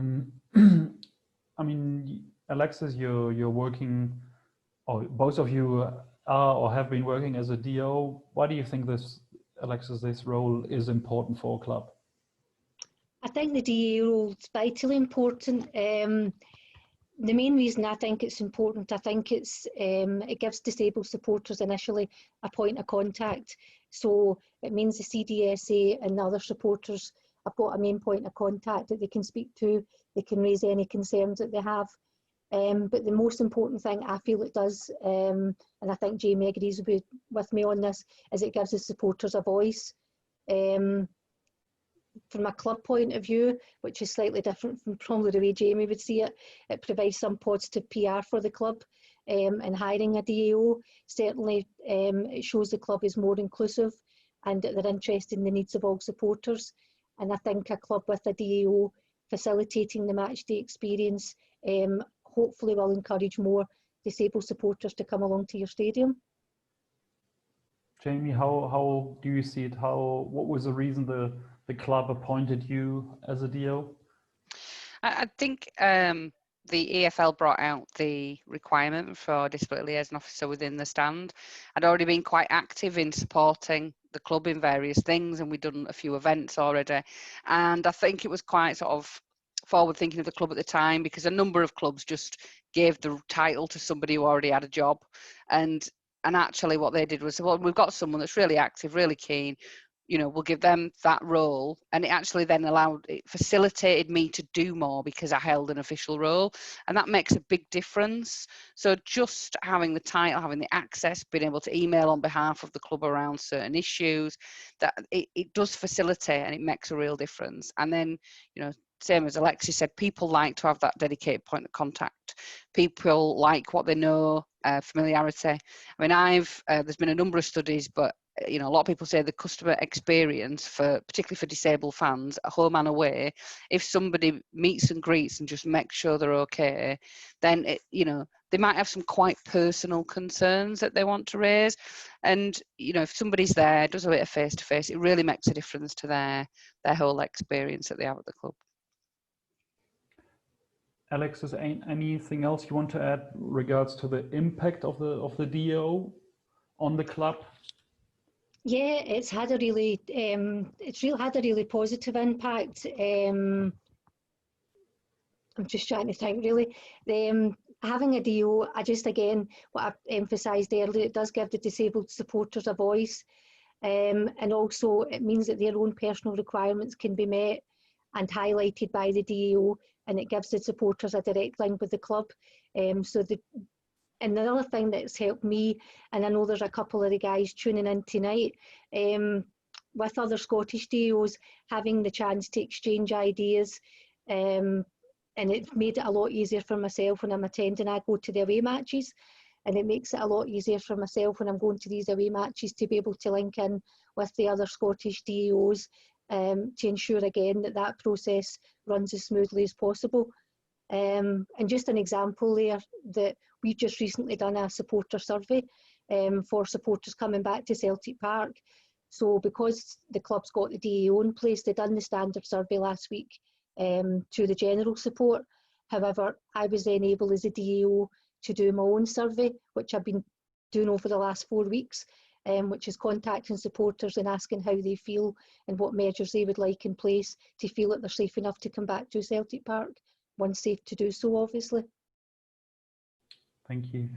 mean, Alexis, you're working, or both of you are or have been working as a DO. Why do you think this role is important for a club? I think the DA role is vitally important. The main reason I think it's important, I think it gives disabled supporters initially a point of contact. So it means the CDSA and the other supporters have got a main point of contact that they can speak to. They can raise any concerns that they have. But the most important thing I feel it does, and I think Jaimie agrees with me on this, is it gives the supporters a voice. From a club point of view, which is slightly different from probably the way Jaimie would see it, it provides some positive PR for the club in hiring a DAO. Certainly it shows the club is more inclusive and that they're interested in the needs of all supporters. And I think a club with a DAO facilitating the match day experience hopefully will encourage more disabled supporters to come along to your stadium. Jaimie, how do you see it? What was the reason the club appointed you as a DO? I think the EFL brought out the requirement for a disability liaison officer within the stand. I'd already been quite active in supporting the club in various things, and we'd done a few events already. And I think it was quite sort of forward thinking of the club at the time, because a number of clubs just gave the title to somebody who already had a job. And actually what they did was, well, we've got someone that's really active, really keen, you know, we'll give them that role. And it actually then facilitated me to do more because I held an official role, and that makes a big difference. So just having the title, having the access, being able to email on behalf of the club around certain issues, that it does facilitate, and it makes a real difference. And then, you know, same as Alexis said, people like to have that dedicated point of contact. People like what they know, familiarity. I mean, there's been a number of studies, but you know, a lot of people say the customer experience, particularly for disabled fans, at home and away, if somebody meets and greets and just makes sure they're okay, then you know, they might have some quite personal concerns that they want to raise, and you know, if somebody's there, does a bit of face to face, it really makes a difference to their whole experience that they have at the club. Alexis, anything else you want to add regards to the impact of the DO on the club? Yeah, it's had a really positive impact. I'm just trying to think really. Having a DO, again, what I emphasised earlier, it does give the disabled supporters a voice, and also it means that their own personal requirements can be met and highlighted by the DO, and it gives the supporters a direct link with the club. And the other thing that's helped me, and I know there's a couple of the guys tuning in tonight, with other Scottish DOs, having the chance to exchange ideas, and it's made it a lot easier for myself when I'm attending. I go to the away matches, and it makes it a lot easier for myself when I'm going to these away matches to be able to link in with the other Scottish DOs, to ensure again that process runs as smoothly as possible. And just an example there, that we've just recently done a supporter survey for supporters coming back to Celtic Park. So because the club's got the DAO in place, they done the standard survey last week to the general support. However, I was then able as a DAO to do my own survey, which I've been doing over the last 4 weeks, which is contacting supporters and asking how they feel and what measures they would like in place to feel that they're safe enough to come back to Celtic Park, once safe to do so, obviously. Thank you.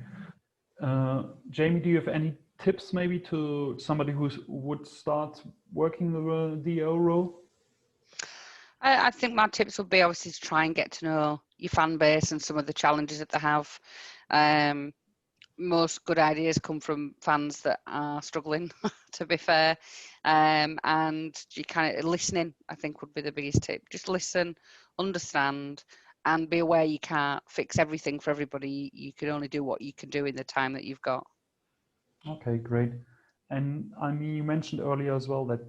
Jaimie, do you have any tips maybe to somebody who would start working the DO role? I think my tips would be obviously to try and get to know your fan base and some of the challenges that they have. Most good ideas come from fans that are struggling, to be fair. And you kind of listening, I think, would be the biggest tip. Just listen, understand, and be aware you can't fix everything for everybody. You can only do what you can do in the time that you've got. Okay, great. And I mean, you mentioned earlier as well that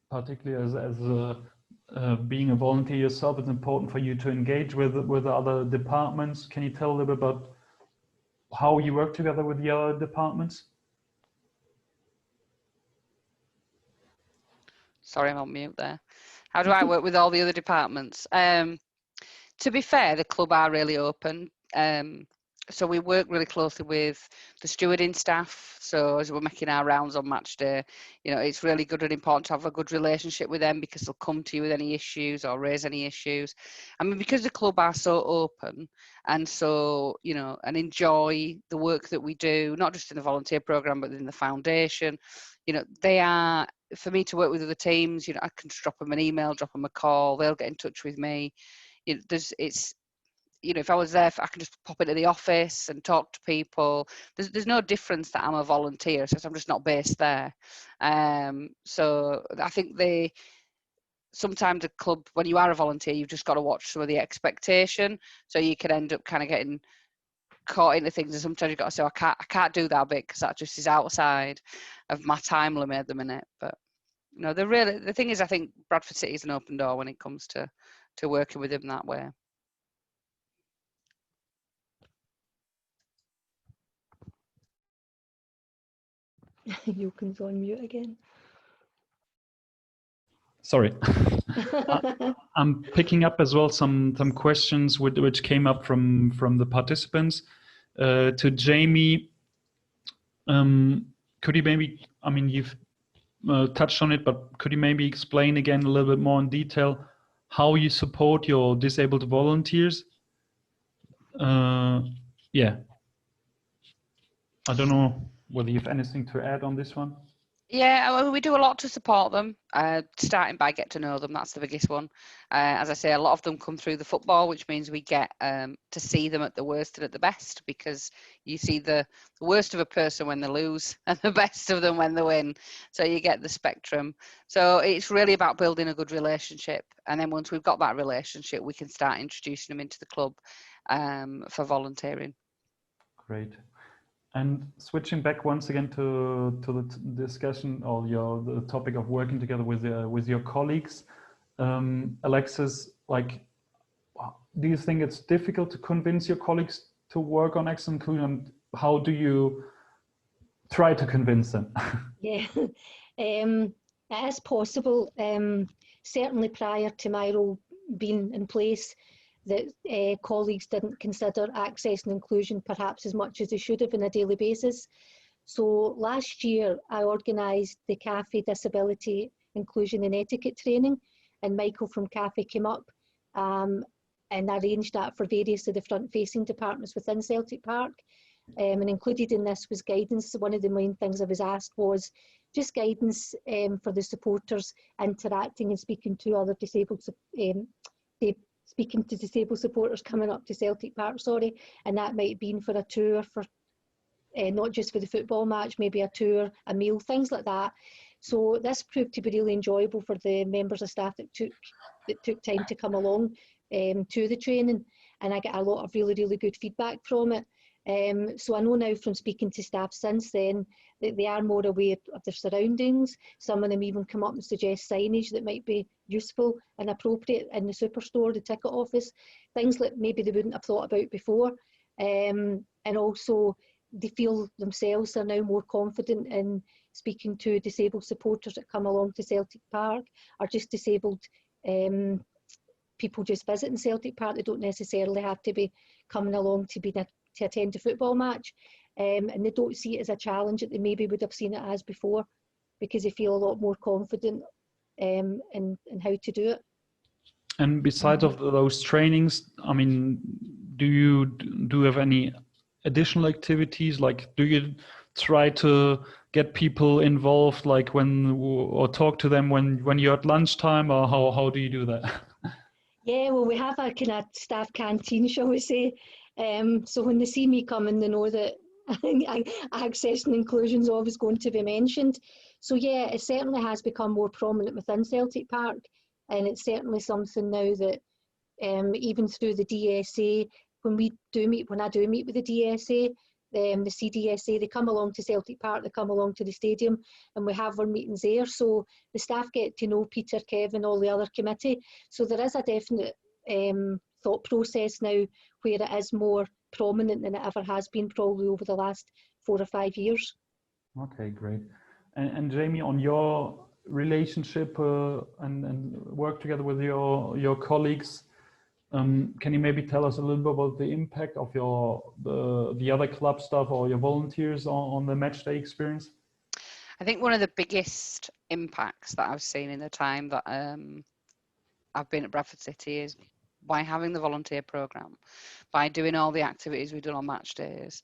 particularly as being a volunteer yourself, it's important for you to engage with other departments. Can you tell a little bit about how you work together with the other departments? Sorry, I'm on mute there. How do I work with all the other departments? To be fair, the club are really open. So we work really closely with the stewarding staff. So as we're making our rounds on match day, you know, it's really good and important to have a good relationship with them, because they'll come to you with any issues or raise any issues. I mean, because the club are so open and so, you know, and enjoy the work that we do, not just in the volunteer program, but in the foundation, you know, they are, for me to work with other teams, you know, I can just drop them an email, drop them a call, they'll get in touch with me. You know, you know, if I was there, I could just pop into the office and talk to people. There's no difference that I'm a volunteer, so I'm just not based there. So I think sometimes a club, when you are a volunteer, you've just got to watch some of the expectation, so you can end up kind of getting caught into things, and sometimes you've got to say, I can't do that bit because that just is outside of my time limit at the minute. But you know, the thing is, I think Bradford City is an open door when it comes to working with them that way. Jochen's on mute again. Sorry. I'm picking up as well some questions which came up from the participants. To Jaimie, could you maybe, I mean, you've touched on it, but could you maybe explain again a little bit more in detail how you support your disabled volunteers? Yeah. I don't know whether you have anything to add on this one. Yeah, we do a lot to support them, starting by get to know them. That's the biggest one. As I say, a lot of them come through the football, which means we get to see them at the worst and at the best, because you see the worst of a person when they lose and the best of them when they win. So you get the spectrum. So it's really about building a good relationship. And then once we've got that relationship, we can start introducing them into the club for volunteering. Great. And switching back once again to the discussion or the topic of working together with your colleagues, Alexis, like, do you think it's difficult to convince your colleagues to work on excellent inclusion? And how do you try to convince them? Yeah, it is possible. Certainly prior to my role being in place, that colleagues didn't consider access and inclusion perhaps as much as they should have on a daily basis. So last year I organised the CAFE Disability Inclusion and Etiquette training, and Michael from CAFE came up and arranged that for various of the front-facing departments within Celtic Park. And included in this was guidance. One of the main things I was asked was just guidance for the supporters interacting and speaking to other disabled speaking to disabled supporters coming up to Celtic Park, and that might be for a tour, for not just for the football match, maybe a tour, a meal, things like that. So this proved to be really enjoyable for the members of staff that took time to come along to the training, and I get a lot of really, really good feedback from it. So I know now from speaking to staff since then that they are more aware of their surroundings. Some of them even come up and suggest signage that might be useful and appropriate in the superstore, the ticket office, things that maybe they wouldn't have thought about before. And also they feel themselves are now more confident in speaking to disabled supporters that come along to Celtic Park, or just disabled people just visiting Celtic Park. They don't necessarily have to be coming along to attend a football match, and they don't see it as a challenge that they maybe would have seen it as before, because they feel a lot more confident in how to do it. And besides of those trainings, I mean, do you have any additional activities? Like, do you try to get people involved, like or talk to them when you're at lunchtime, or how do you do that? Yeah, well, we have a kind of staff canteen, shall we say. So when they see me coming, they know that access and inclusion is always going to be mentioned. So yeah, it certainly has become more prominent within Celtic Park, and it's certainly something now that even through the DSA, when I do meet with the DSA, the CDSA, they come along to Celtic Park, they come along to the stadium, and we have our meetings there. So the staff get to know Peter, Kevin, all the other committee. So there is a definite thought process now where it is more prominent than it ever has been, probably over the last 4 or 5 years. Okay, great. And Jaimie, on your relationship and work together with your colleagues, can you maybe tell us a little bit about the impact of the other club staff or your volunteers on the match day experience? I think one of the biggest impacts that I've seen in the time that I've been at Bradford City is by having the volunteer programme, by doing all the activities we've done on match days.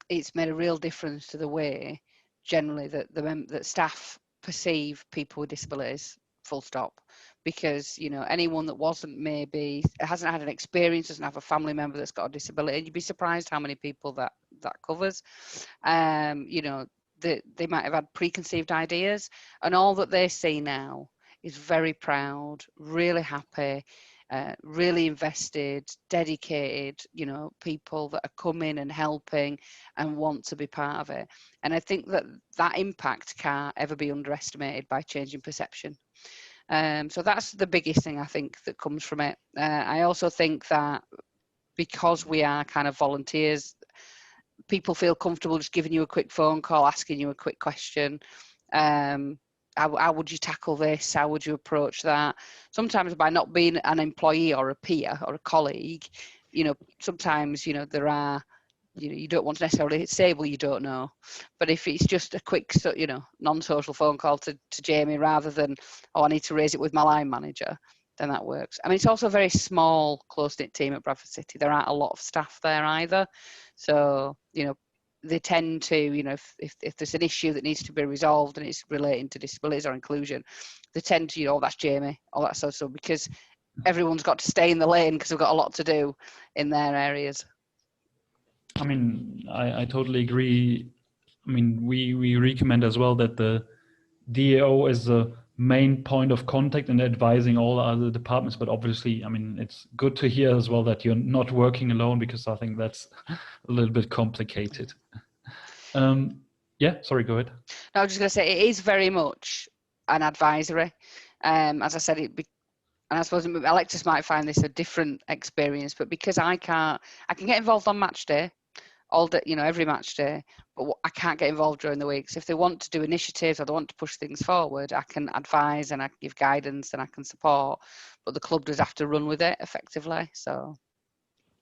It's made a real difference to the way generally that staff perceive people with disabilities, full stop. because, you know, anyone that hasn't had an experience, doesn't have a family member that's got a disability, and you'd be surprised how many people that covers. You know, they might have had preconceived ideas, and all that they see now is very proud, really happy, really invested, dedicated, you know, people that are coming and helping and want to be part of it. And I think that impact can't ever be underestimated by changing perception. So that's the biggest thing I think that comes from it. I also think that because we are kind of volunteers, people feel comfortable just giving you a quick phone call, asking you a quick question. How would you tackle this? How would you approach that? Sometimes by not being an employee or a peer or a colleague, you know, sometimes, you know, there are, you know, you don't want to necessarily say, well, you don't know. But if it's just a quick, you know, non-social phone call to Jaimie rather than, oh, I need to raise it with my line manager, then that works. I mean, it's also a very small, close-knit team at Bradford City. There aren't a lot of staff there either. So, you know, they tend to, you know, if there's an issue that needs to be resolved and it's relating to disabilities or inclusion, they tend to, you know, oh, that's Jaimie, all that sort of stuff, because everyone's got to stay in the lane because we've got a lot to do in their areas. I mean, I totally agree. I mean, we recommend as well that the DAO is the main point of contact and advising all other departments. But obviously, I mean, it's good to hear as well that you're not working alone, because I think that's a little bit complicated. Yeah, sorry, go ahead. No, I was just going to say, it is very much an advisory. As I said, and I suppose Alexis might find this a different experience, but because I can get involved on match day, all day, you know, every match day, but I can't get involved during the week. So if they want to do initiatives or they want to push things forward, I can advise and I can give guidance and I can support, but the club does have to run with it effectively. So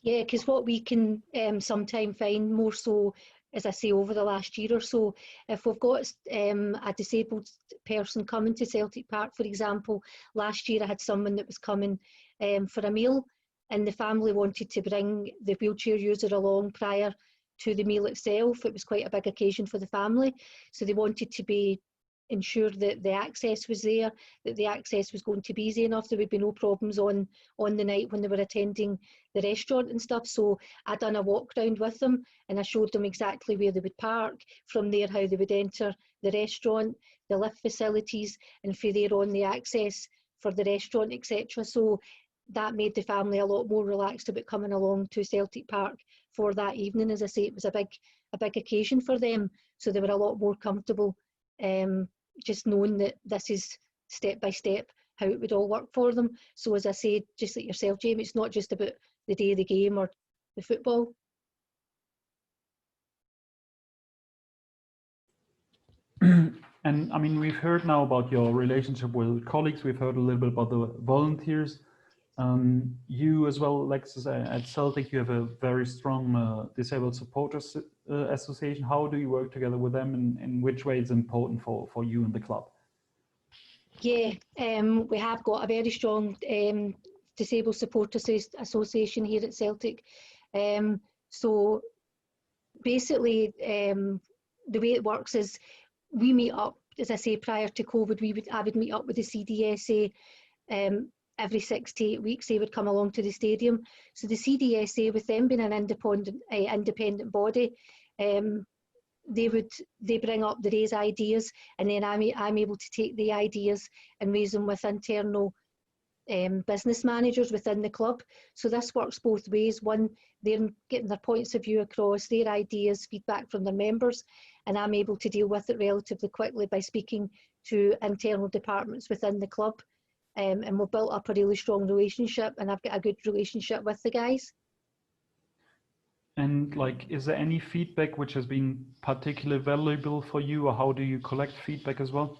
yeah, because what we can sometimes find more so, as I say, over the last year or so, if we've got a disabled person coming to Celtic Park, for example, last year I had someone that was coming for a meal, and the family wanted to bring the wheelchair user along prior to the meal itself. It was quite a big occasion for the family, so they wanted to be ensure that the access was there, that the access was going to be easy enough, there would be no problems on the night when they were attending the restaurant and stuff. So I done a walk round with them and I showed them exactly where they would park, from there how they would enter the restaurant, the lift facilities, and from there on the access for the restaurant, etc. So that made the family a lot more relaxed about coming along to Celtic Park for that evening. As I say, it was a big occasion for them, so they were a lot more comfortable just knowing that this is step by step how it would all work for them. So as I say, just like yourself, Jaimie, it's not just about the day of the game or the football. And I mean, we've heard now about your relationship with colleagues. We've heard a little bit about the volunteers. You as well, Alexis, at Celtic, you have a very strong Disabled Supporters Association. How do you work together with them, and in which way it's important for you and the club? Yeah, we have got a very strong Disabled Supporters Association here at Celtic. So basically, the way it works is we meet up, as I say, prior to COVID, I would meet up with the CDSA every 6 to 8 weeks. They would come along to the stadium. So the CDSA, with them being an independent body, they bring up, they raise ideas, and then I'm able to take the ideas and raise them with internal business managers within the club. So this works both ways. One, they're getting their points of view across, their ideas, feedback from their members, and I'm able to deal with it relatively quickly by speaking to internal departments within the club. And we've built up a really strong relationship, and I've got a good relationship with the guys. And like, is there any feedback which has been particularly valuable for you, or how do you collect feedback as well?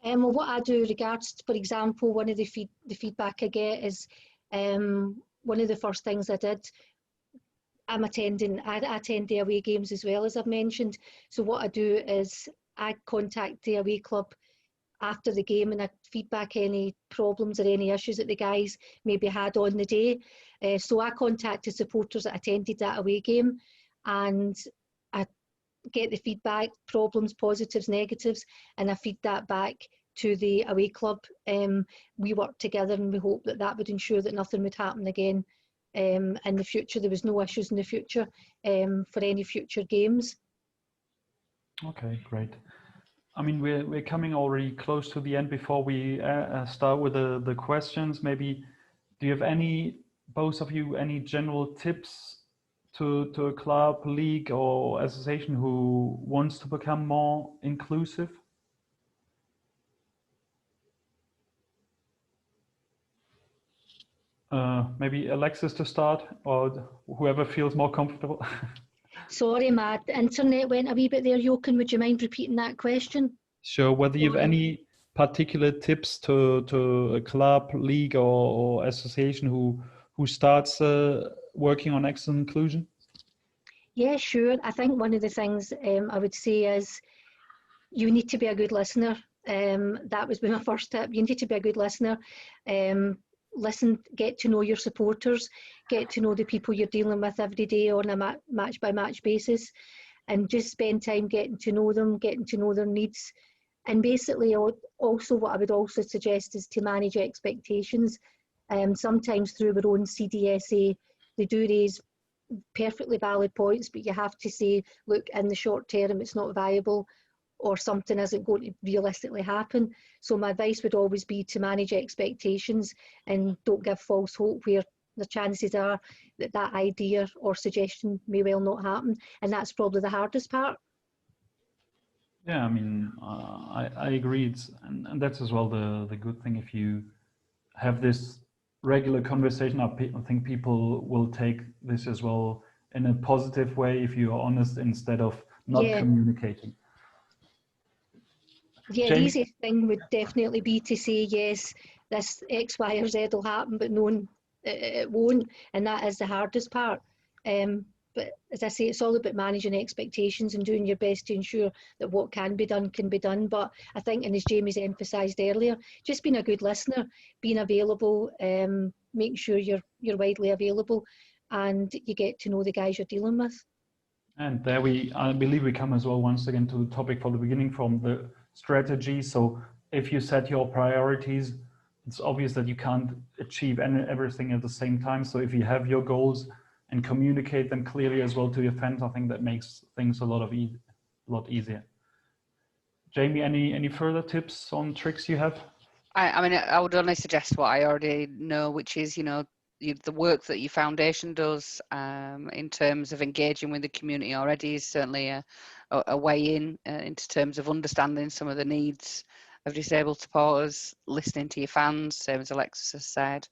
Well, what I do regards, for example, one of the feedback I get is one of the first things I did. I attend the away games as well, as I've mentioned. So what I do is I contact the away club after the game and I feedback any problems or any issues that the guys maybe had on the day. So I contacted supporters that attended that away game and I get the feedback, problems, positives, negatives, and I feed that back to the away club. We worked together, and we hope that that would ensure that nothing would happen again in the future. There was no issues in the future for any future games. Okay, great. I mean, we're coming already close to the end. Before we start with the questions, maybe do you have both of you, any general tips to a club, league, or association who wants to become more inclusive? Maybe Alexis to start, or whoever feels more comfortable. Sorry, my internet went a wee bit there. Jochen, would you mind repeating that question? Sure. Whether you have any particular tips to a club, league, or association who starts working on excellent inclusion? Yeah, sure. I think one of the things I would say is you need to be a good listener. That was my first tip. You need to be a good listener. Listen, get to know your supporters, get to know the people you're dealing with every day on a match by match basis, and just spend time getting to know them, getting to know their needs. And basically also what I would also suggest is to manage expectations. Sometimes through our own CDSA, they do raise perfectly valid points, but you have to say, look, in the short term it's not viable, or something isn't going to realistically happen. So my advice would always be to manage expectations and don't give false hope where the chances are that that idea or suggestion may well not happen. And that's probably the hardest part. Yeah, I mean, I agree. And that's as well the good thing. If you have this regular conversation, I think people will take this as well in a positive way if you are honest instead of not communicating. Yeah, the easiest thing would definitely be to say, yes, this X, Y, or Z will happen, but no, it won't. And that is the hardest part. But as I say, it's all about managing expectations and doing your best to ensure that what can be done can be done. But I think, and as Jaimie's emphasised earlier, just being a good listener, being available, making sure you're widely available, and you get to know the guys you're dealing with. And there I believe we come as well once again to the topic from the beginning, from the strategy. So if you set your priorities, it's obvious that you can't achieve everything at the same time. So if you have your goals and communicate them clearly as well to your fans, I think that makes things a lot easier. Jaimie, any further tips on tricks you have? I mean, I would only suggest what I already know, which is, the work that your foundation does in terms of engaging with the community already is certainly a way into terms of understanding some of the needs of disabled supporters, listening to your fans, same as Alexis has said.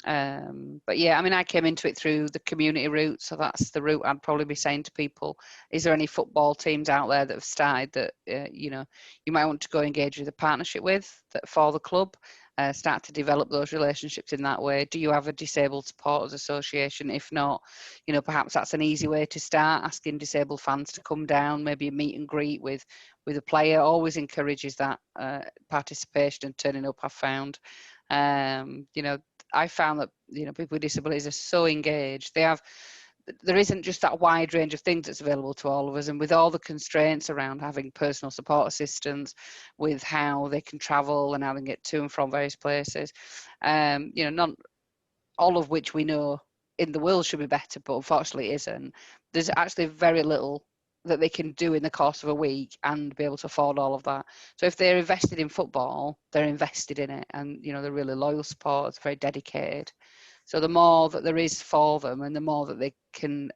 But yeah, I mean, I came into it through the community route, so that's the route I'd probably be saying to people. Is there any football teams out there that have started that you might want to go engage with a partnership with for the club? Start to develop those relationships in that way. Do you have a disabled supporters association? If not, perhaps that's an easy way to start, asking disabled fans to come down, maybe a meet and greet with a player. Always encourages that participation and turning up, I've found. I found that people with disabilities are so engaged. There isn't just that wide range of things that's available to all of us, and with all the constraints around having personal support assistants, with how they can travel and how they can get to and from various places, not all of which we know in the world should be better, but unfortunately it isn't. There's actually very little that they can do in the course of a week and be able to afford all of that. So if they're invested in football, they're invested in it, and they're really loyal supporters, very dedicated. So the more that there is for them, and the more that they can,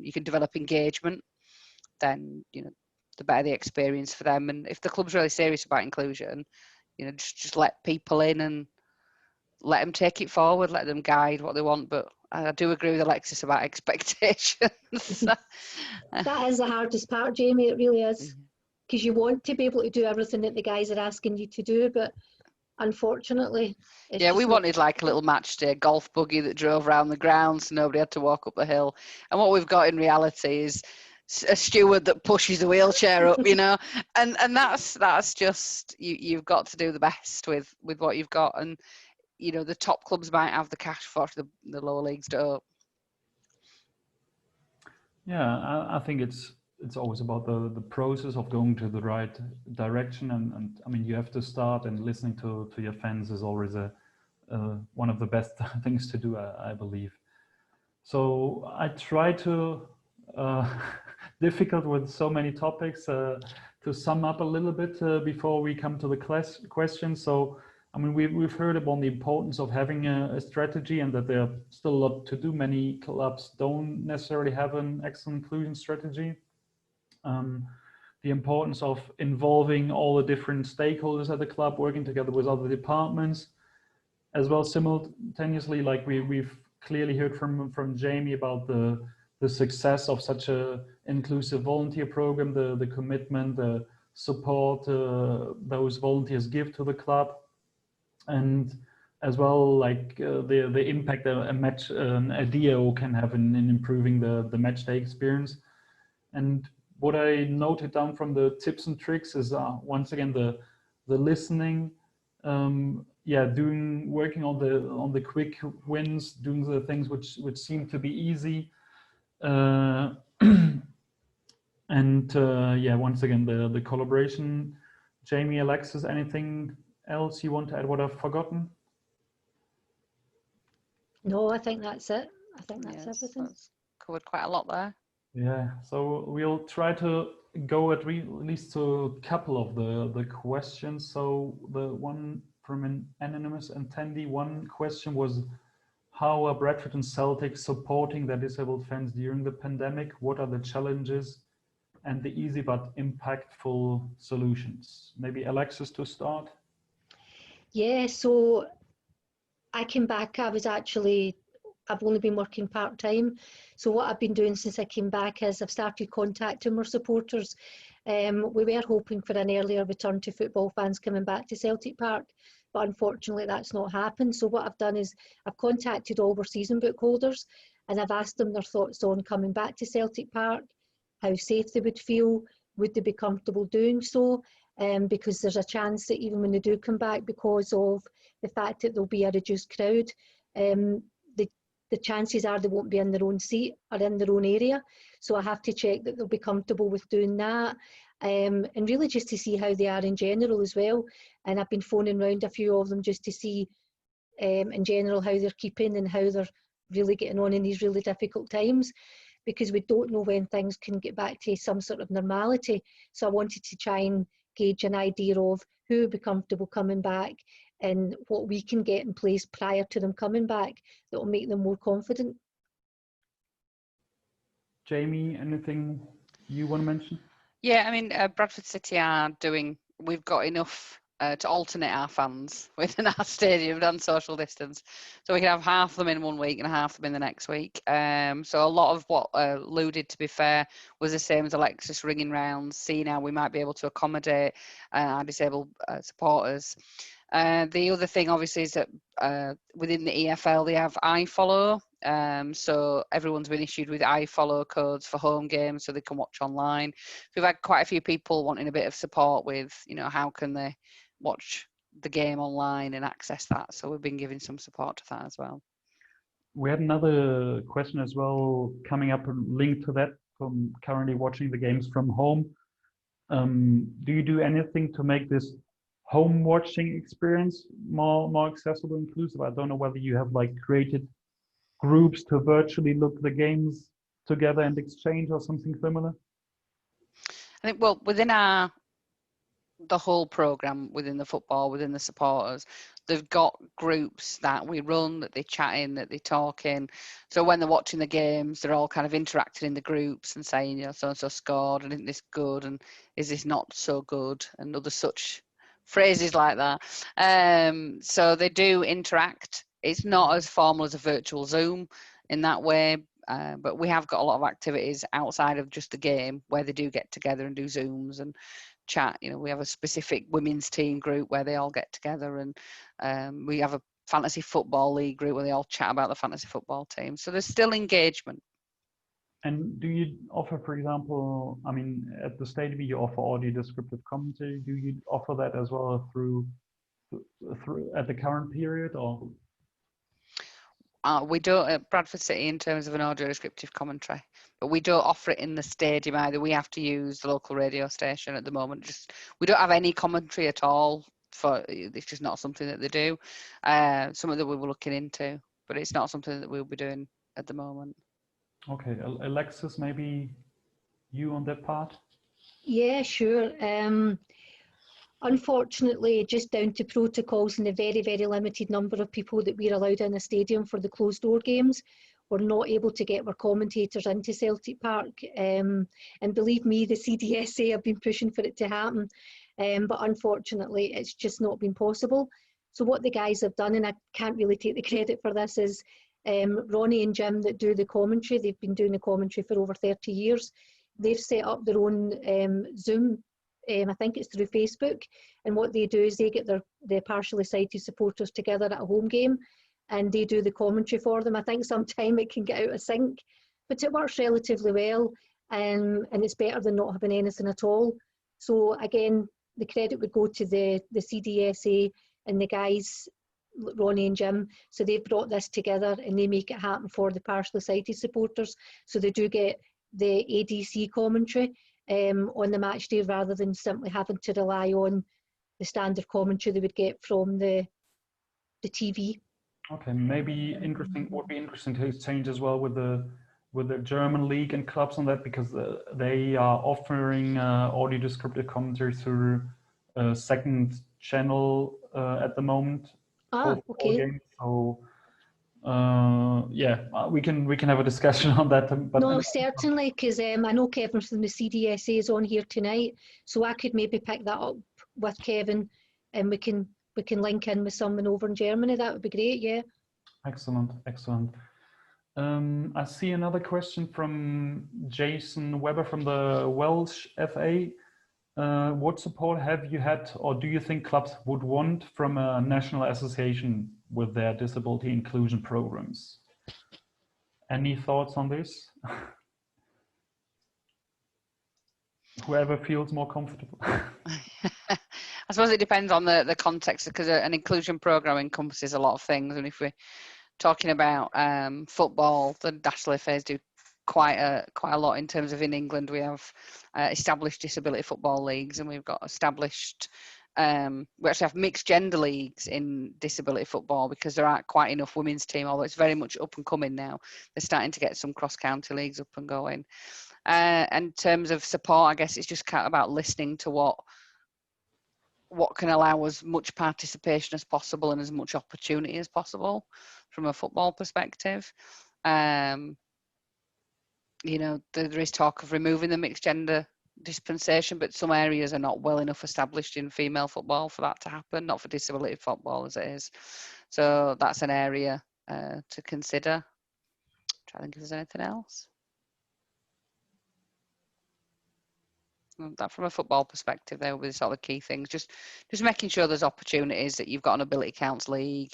you can develop engagement, then the better the experience for them. And if the club's really serious about inclusion, just let people in and let them take it forward, let them guide what they want. But I do agree with Alexis about expectations. That is the hardest part, Jaimie, it really is. Because you want to be able to do everything that the guys are asking you to do, but unfortunately... we wanted like a little match day golf buggy that drove around the grounds so nobody had to walk up the hill. And what we've got in reality is a steward that pushes a wheelchair up, and that's just, you've got to do the best with what you've got. And, the top clubs might have the cash for the lower leagues don't. Yeah, I think it's it's always about the process of going to the right direction, and I mean, you have to start, and listening to your fans is always one of the best things to do, I believe. So I try to difficult with so many topics to sum up a little bit before we come to the questions. So I mean, we've heard about the importance of having a strategy, and that there's still a lot to do. Many clubs don't necessarily have an excellent inclusion strategy. The importance of involving all the different stakeholders at the club, working together with other departments, as well simultaneously, like we've clearly heard from Jaimie about the success of such a inclusive volunteer program, the commitment, the support those volunteers give to the club, and as well, like the impact a DO can have in improving the match day experience. And what I noted down from the tips and tricks is once again the listening, working on the quick wins, doing the things which seem to be easy, and once again the collaboration. Jaimie, Alexis, anything else you want to add? What I've forgotten? No, I think that's it. I think that's everything. That's covered quite a lot there. Yeah, so we'll try to go at least to a couple of the questions. So the one from an anonymous attendee, one question was, how are Bradford and Celtic supporting their disabled fans during the pandemic? What are the challenges and the easy but impactful solutions? Maybe Alexis to start. Yeah, so I came back, I've only been working part-time. So what I've been doing since I came back is I've started contacting our supporters. We were hoping for an earlier return to football fans coming back to Celtic Park, but unfortunately that's not happened. So what I've done is I've contacted all our season book holders, and I've asked them their thoughts on coming back to Celtic Park, how safe they would feel, would they be comfortable doing so, because there's a chance that even when they do come back, because of the fact that there'll be a reduced crowd, the chances are they won't be in their own seat or in their own area. So I have to check that they'll be comfortable with doing that, and really just to see how they are in general as well. And I've been phoning around a few of them just to see in general how they're keeping and how they're really getting on in these really difficult times, because we don't know when things can get back to some sort of normality. So I wanted to try and gauge an idea of who would be comfortable coming back and what we can get in place prior to them coming back that will make them more confident. Jaimie, anything you want to mention? Yeah, I mean, Bradford City are doing, we've got enough to alternate our fans within our stadium and social distance. So we can have half of them in one week and half of them in the next week. So a lot of what Lou did, to be fair, was the same as Alexis, ringing round, seeing how we might be able to accommodate our disabled supporters. The other thing, obviously, is that within the EFL, they have iFollow. So everyone's been issued with iFollow codes for home games so they can watch online. We've had quite a few people wanting a bit of support with, how can they watch the game online and access that. So we've been giving some support to that as well. We had another question as well coming up linked to that, from currently watching the games from home. Do you do anything to make this home watching experience more accessible, inclusive? I don't know whether you have created groups to virtually look the games together and exchange or something similar. I think, well, within the whole program, within the football, within the supporters, they've got groups that we run, that they chat in, that they talk in. So when they're watching the games, they're all kind of interacting in the groups and saying, so and so scored, and isn't this good, and is this not so good, and other such phrases like that. So they do interact. It's not as formal as a virtual Zoom in that way, but we have got a lot of activities outside of just the game where they do get together and do Zooms and chat. We have a specific women's team group where they all get together, and we have a fantasy football league group where they all chat about the fantasy football team. So there's still engagement. And do you offer, for example, I mean, at the stadium you offer audio descriptive commentary. Do you offer that as well through at the current period, or? We don't at Bradford City in terms of an audio descriptive commentary, but we don't offer it in the stadium either. We have to use the local radio station at the moment. We don't have any commentary at all. It's just not something that they do. Something that we were looking into, but it's not something that we'll be doing at the moment. Okay, Alexis, maybe you on that part? Yeah, sure. Unfortunately, just down to protocols and the very, very limited number of people that we're allowed in a stadium for the closed door games, we're not able to get our commentators into Celtic Park. And believe me, the CDSA have been pushing for it to happen. But unfortunately, it's just not been possible. So what the guys have done, and I can't really take the credit for this, is Ronnie and Jim that do the commentary. They've been doing the commentary for over 30 years. They've set up their own Zoom. I think it's through Facebook, and what they do is they get their partially sighted supporters together at a home game, and they do the commentary for them. I think sometimes it can get out of sync, but it works relatively well, and it's better than not having anything at all. So again, the credit would go to the CDSA and the guys, Ronnie and Jim. So they've brought this together and they make it happen for the partially sighted supporters. So they do get the ADC commentary on the match day, rather than simply having to rely on the standard commentary they would get from the TV. Okay, maybe would be interesting to exchange as well with the German league and clubs on that, because they are offering audio descriptive commentary through a second channel at the moment. Okay. Games. So yeah, we can have a discussion on that. But no, certainly, because I know Kevin from the CDSA is on here tonight, so I could maybe pick that up with Kevin, and we can link in with someone over in Germany. That would be great. Yeah. Excellent. I see another question from Jason Webber from the Welsh FA. What support have you had, or do you think clubs would want from a national association with their disability inclusion programs? Any thoughts on this? Whoever feels more comfortable. I suppose it depends on the context, because an inclusion program encompasses a lot of things. And if we're talking about football, the national affairs do quite a lot in terms of, in England we have established disability football leagues, and we've got established we actually have mixed gender leagues in disability football, because there aren't quite enough women's team, although it's very much up and coming now. They're starting to get some cross-county leagues up and going. In terms of support, I guess it's just kind of about listening to what can allow as much participation as possible and as much opportunity as possible from a football perspective. You know, there is talk of removing the mixed gender dispensation, but some areas are not well enough established in female football for that to happen, not for disability football as it is. So that's an area to consider. Try to think if there's anything else. That from a football perspective, there will be sort of key things. Just making sure there's opportunities, that you've got an ability counts league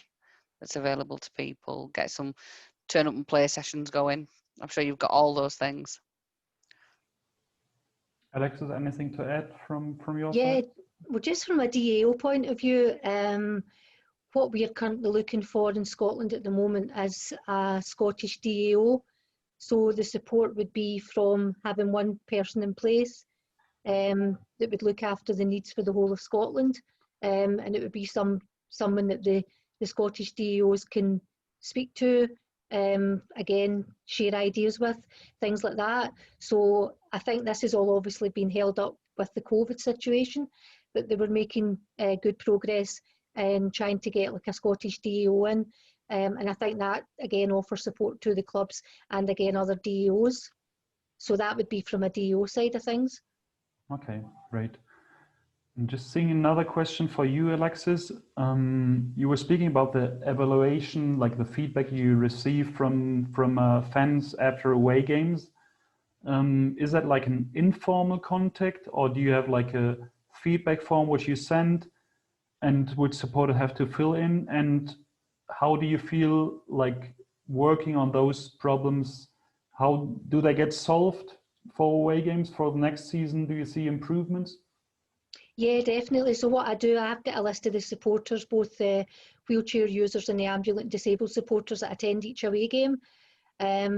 that's available to people, get some turn up and play sessions going. I'm sure you've got all those things. Alexis, anything to add from your Yeah, side? well, just from a DAO point of view, what we are currently looking for in Scotland at the moment is a Scottish DAO. So the support would be from having one person in place that would look after the needs for the whole of Scotland, and it would be someone that the Scottish DAOs can speak to, again, share ideas with, things like that. So I think this has all obviously been held up with the COVID situation, but they were making good progress in trying to get like a Scottish DAO in, and I think that again offers support to the clubs and again other DAOs. So that would be from a DAO side of things. Okay, great. And just seeing another question for you, Alexis. You were speaking about the evaluation, like the feedback you receive from fans after away games. Is that like an informal contact, or do you have like a feedback form which you send and which supporters have to fill in? And how do you feel like working on those problems? How do they get solved for away games for the next season? Do you see improvements? Yeah, definitely. So what I do, I've got a list of the supporters, both the wheelchair users and the ambulant disabled supporters that attend each away game.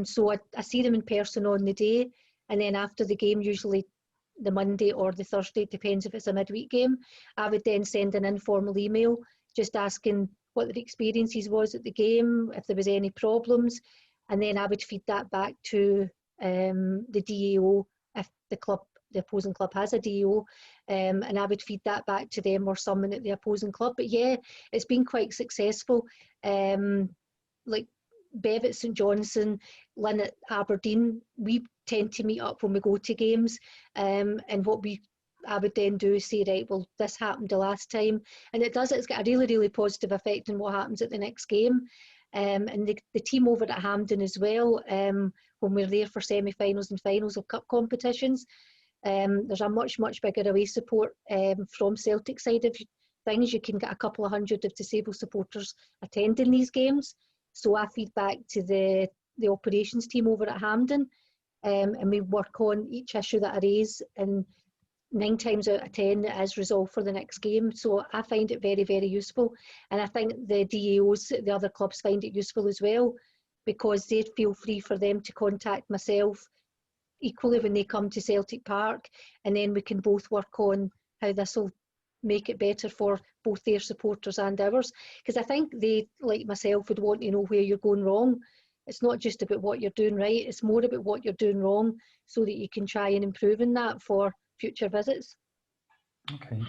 So I see them in person on the day, and then after the game, usually the Monday or the Thursday, depends if it's a midweek game, I would then send an informal email just asking what their experiences was at the game, if there was any problems, and then I would feed that back to the DAO if the opposing club has a DAO, and I would feed that back to them or someone at the opposing club. But yeah, it's been quite successful. Like Bev at St Johnstone, Lynn at Aberdeen, we tend to meet up when we go to games, and what I would then do is say, right, well, this happened the last time, and it's got a really, really positive effect on what happens at the next game. And the team over at Hampden as well, when we're there for semi-finals and finals of cup competitions, there's a much, much bigger away support from Celtic side of things. You can get a couple of hundred of disabled supporters attending these games. So I feed back to the operations team over at Hampden, and we work on each issue that I raise, and 9 times out of 10 it is resolved for the next game. So I find it very, very useful, and I think the DAOs, the other clubs, find it useful as well, because they feel free for them to contact myself equally when they come to Celtic Park, and then we can both work on how this will make it better for both their supporters and ours, because I think they, like myself, would want to know where you're going wrong. It's not just about what you're doing right, it's more about what you're doing wrong, so that you can try and improve in that for future visits. Okay.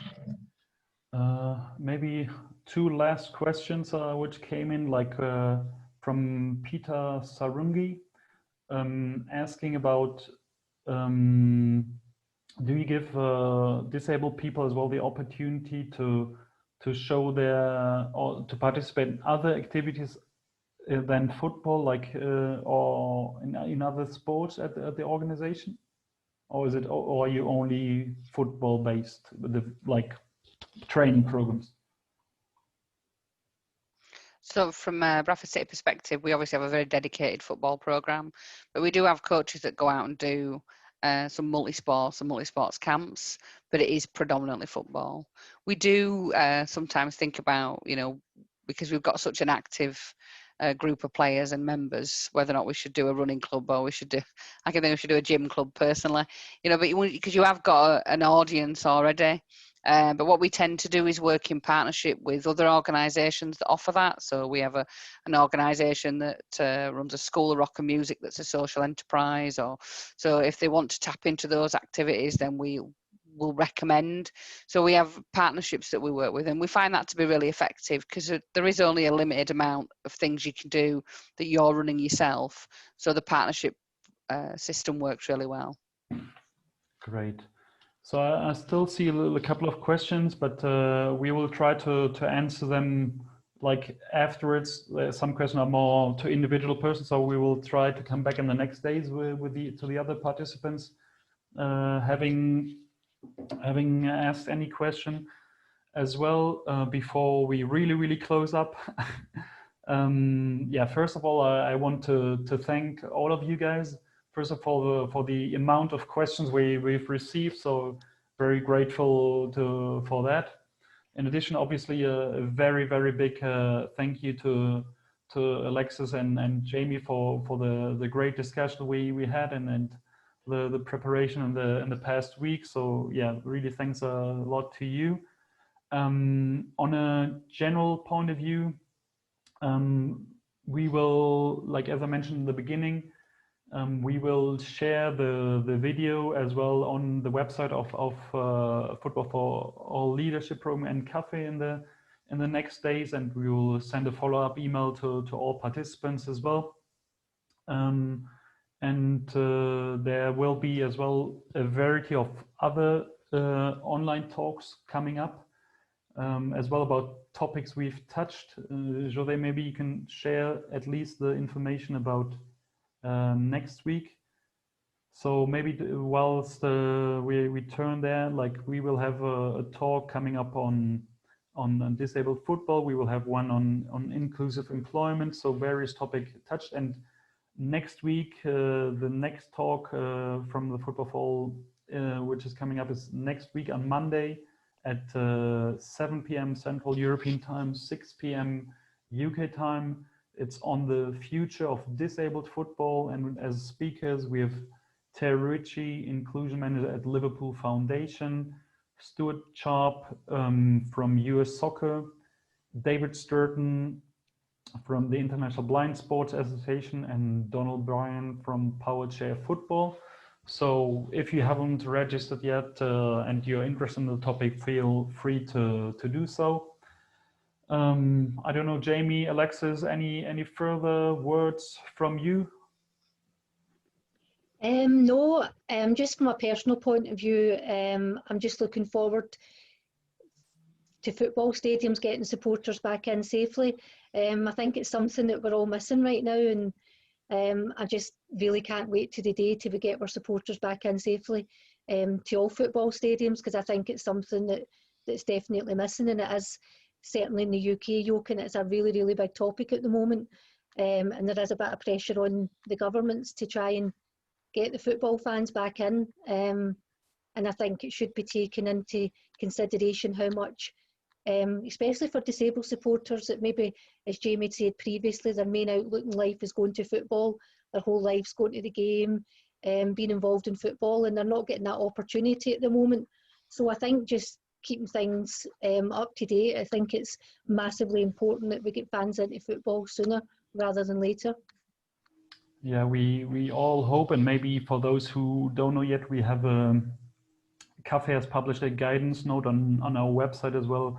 Maybe 2 last questions which came in, like from Peter Sarungi, asking about do you give disabled people as well the opportunity to show their, or to participate in other activities than football, like or in other sports at the organization, or is it, or are you only football based with the like training programs? So from a Bradford City perspective, we obviously have a very dedicated football programme, but we do have coaches that go out and do some multi-sports camps, but it is predominantly football. We do sometimes think about, you know, because we've got such an active group of players and members, whether or not we should do a running club or I think we should do a gym club personally, you know, but because you have got an audience already. But what we tend to do is work in partnership with other organisations that offer that. So we have an organisation that runs a school of rock and music that's a social enterprise. Or so if they want to tap into those activities, then we will recommend. So we have partnerships that we work with, and we find that to be really effective, because there is only a limited amount of things you can do that you're running yourself. So the partnership system works really well. Great. So I still see a couple of questions, but we will try to answer them like afterwards. Some questions are more to individual persons, so we will try to come back in the next days with the other participants having asked any question as well before we really close up. Yeah, first of all, I want to thank all of you guys. First of all, for the amount of questions we've received, so very grateful for that. In addition, obviously, a very big thank you to Alexis and Jaimie for the great discussion we had and the preparation in the past week. So yeah, really thanks a lot to you. On a general point of view, we will, like as I mentioned in the beginning, we will share the video as well on the website of Football for All Leadership Program and Cafe in the next days, and we will send a follow-up email to all participants as well. And there will be as well a variety of other online talks coming up as well about topics we've touched. Jose, maybe you can share at least the information about next week. So maybe whilst we turn there, like we will have a talk coming up on disabled football. We will have one on inclusive employment. So various topics touched. And next week, the next talk from the Football for All, which is coming up, is next week on Monday at 7 p.m. Central European Time, 6 p.m. UK time. It's on the future of disabled football, and as speakers we have Terry Ritchie, Inclusion Manager at Liverpool Foundation, Stuart Sharp from US Soccer, David Sturton from the International Blind Sports Association, and Donald Bryan from Power Chair Football. So if you haven't registered yet and you're interested in the topic, feel free to do so. I don't know, Jaimie, Alexis, any further words from you? No, just from a personal point of view, I'm just looking forward to football stadiums getting supporters back in safely. I think it's something that we're all missing right now, and I just really can't wait to the day to get our supporters back in safely to all football stadiums, because I think it's something that's definitely missing, and it is certainly in the UK, Jochen, it's a really, really big topic at the moment, and there is a bit of pressure on the governments to try and get the football fans back in, and I think it should be taken into consideration how much, especially for disabled supporters, that maybe, as Jaimie said previously, their main outlook in life is going to football, their whole life's going to the game, being involved in football, and they're not getting that opportunity at the moment. So I think just keeping things up to date, I think it's massively important that we get fans into football sooner rather than later. Yeah, we all hope, and maybe for those who don't know yet, we have CAFE has published a guidance note on our website as well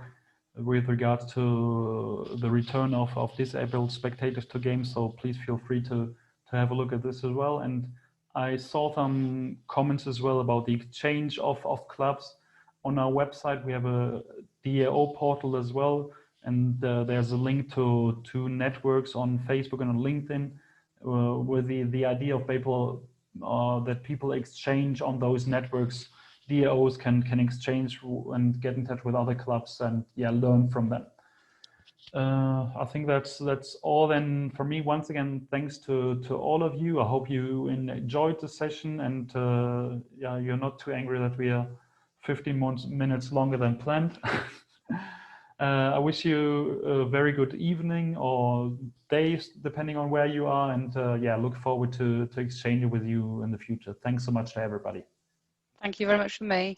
with regards to the return of disabled spectators to games. So please feel free to have a look at this as well. And I saw some comments as well about the exchange of clubs. On our website, we have a DAO portal as well. And there's a link to two networks on Facebook and on LinkedIn with the idea of people that people exchange on those networks. DAOs can exchange and get in touch with other clubs and learn from them. I think that's all then for me. Once again, thanks to all of you. I hope you enjoyed the session, and you're not too angry that we are 15 minutes longer than planned. I wish you a very good evening or days, depending on where you are, and look forward to exchanging with you in the future. Thanks so much to everybody. Thank you very much from me.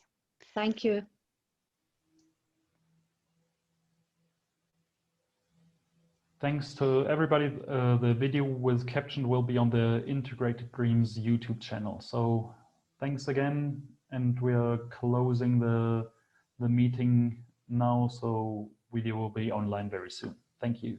Thank you. Thanks to everybody. The video with caption will be on the Integrated Dreams YouTube channel. So thanks again, and we are closing the meeting now, so video will be online very soon. Thank you.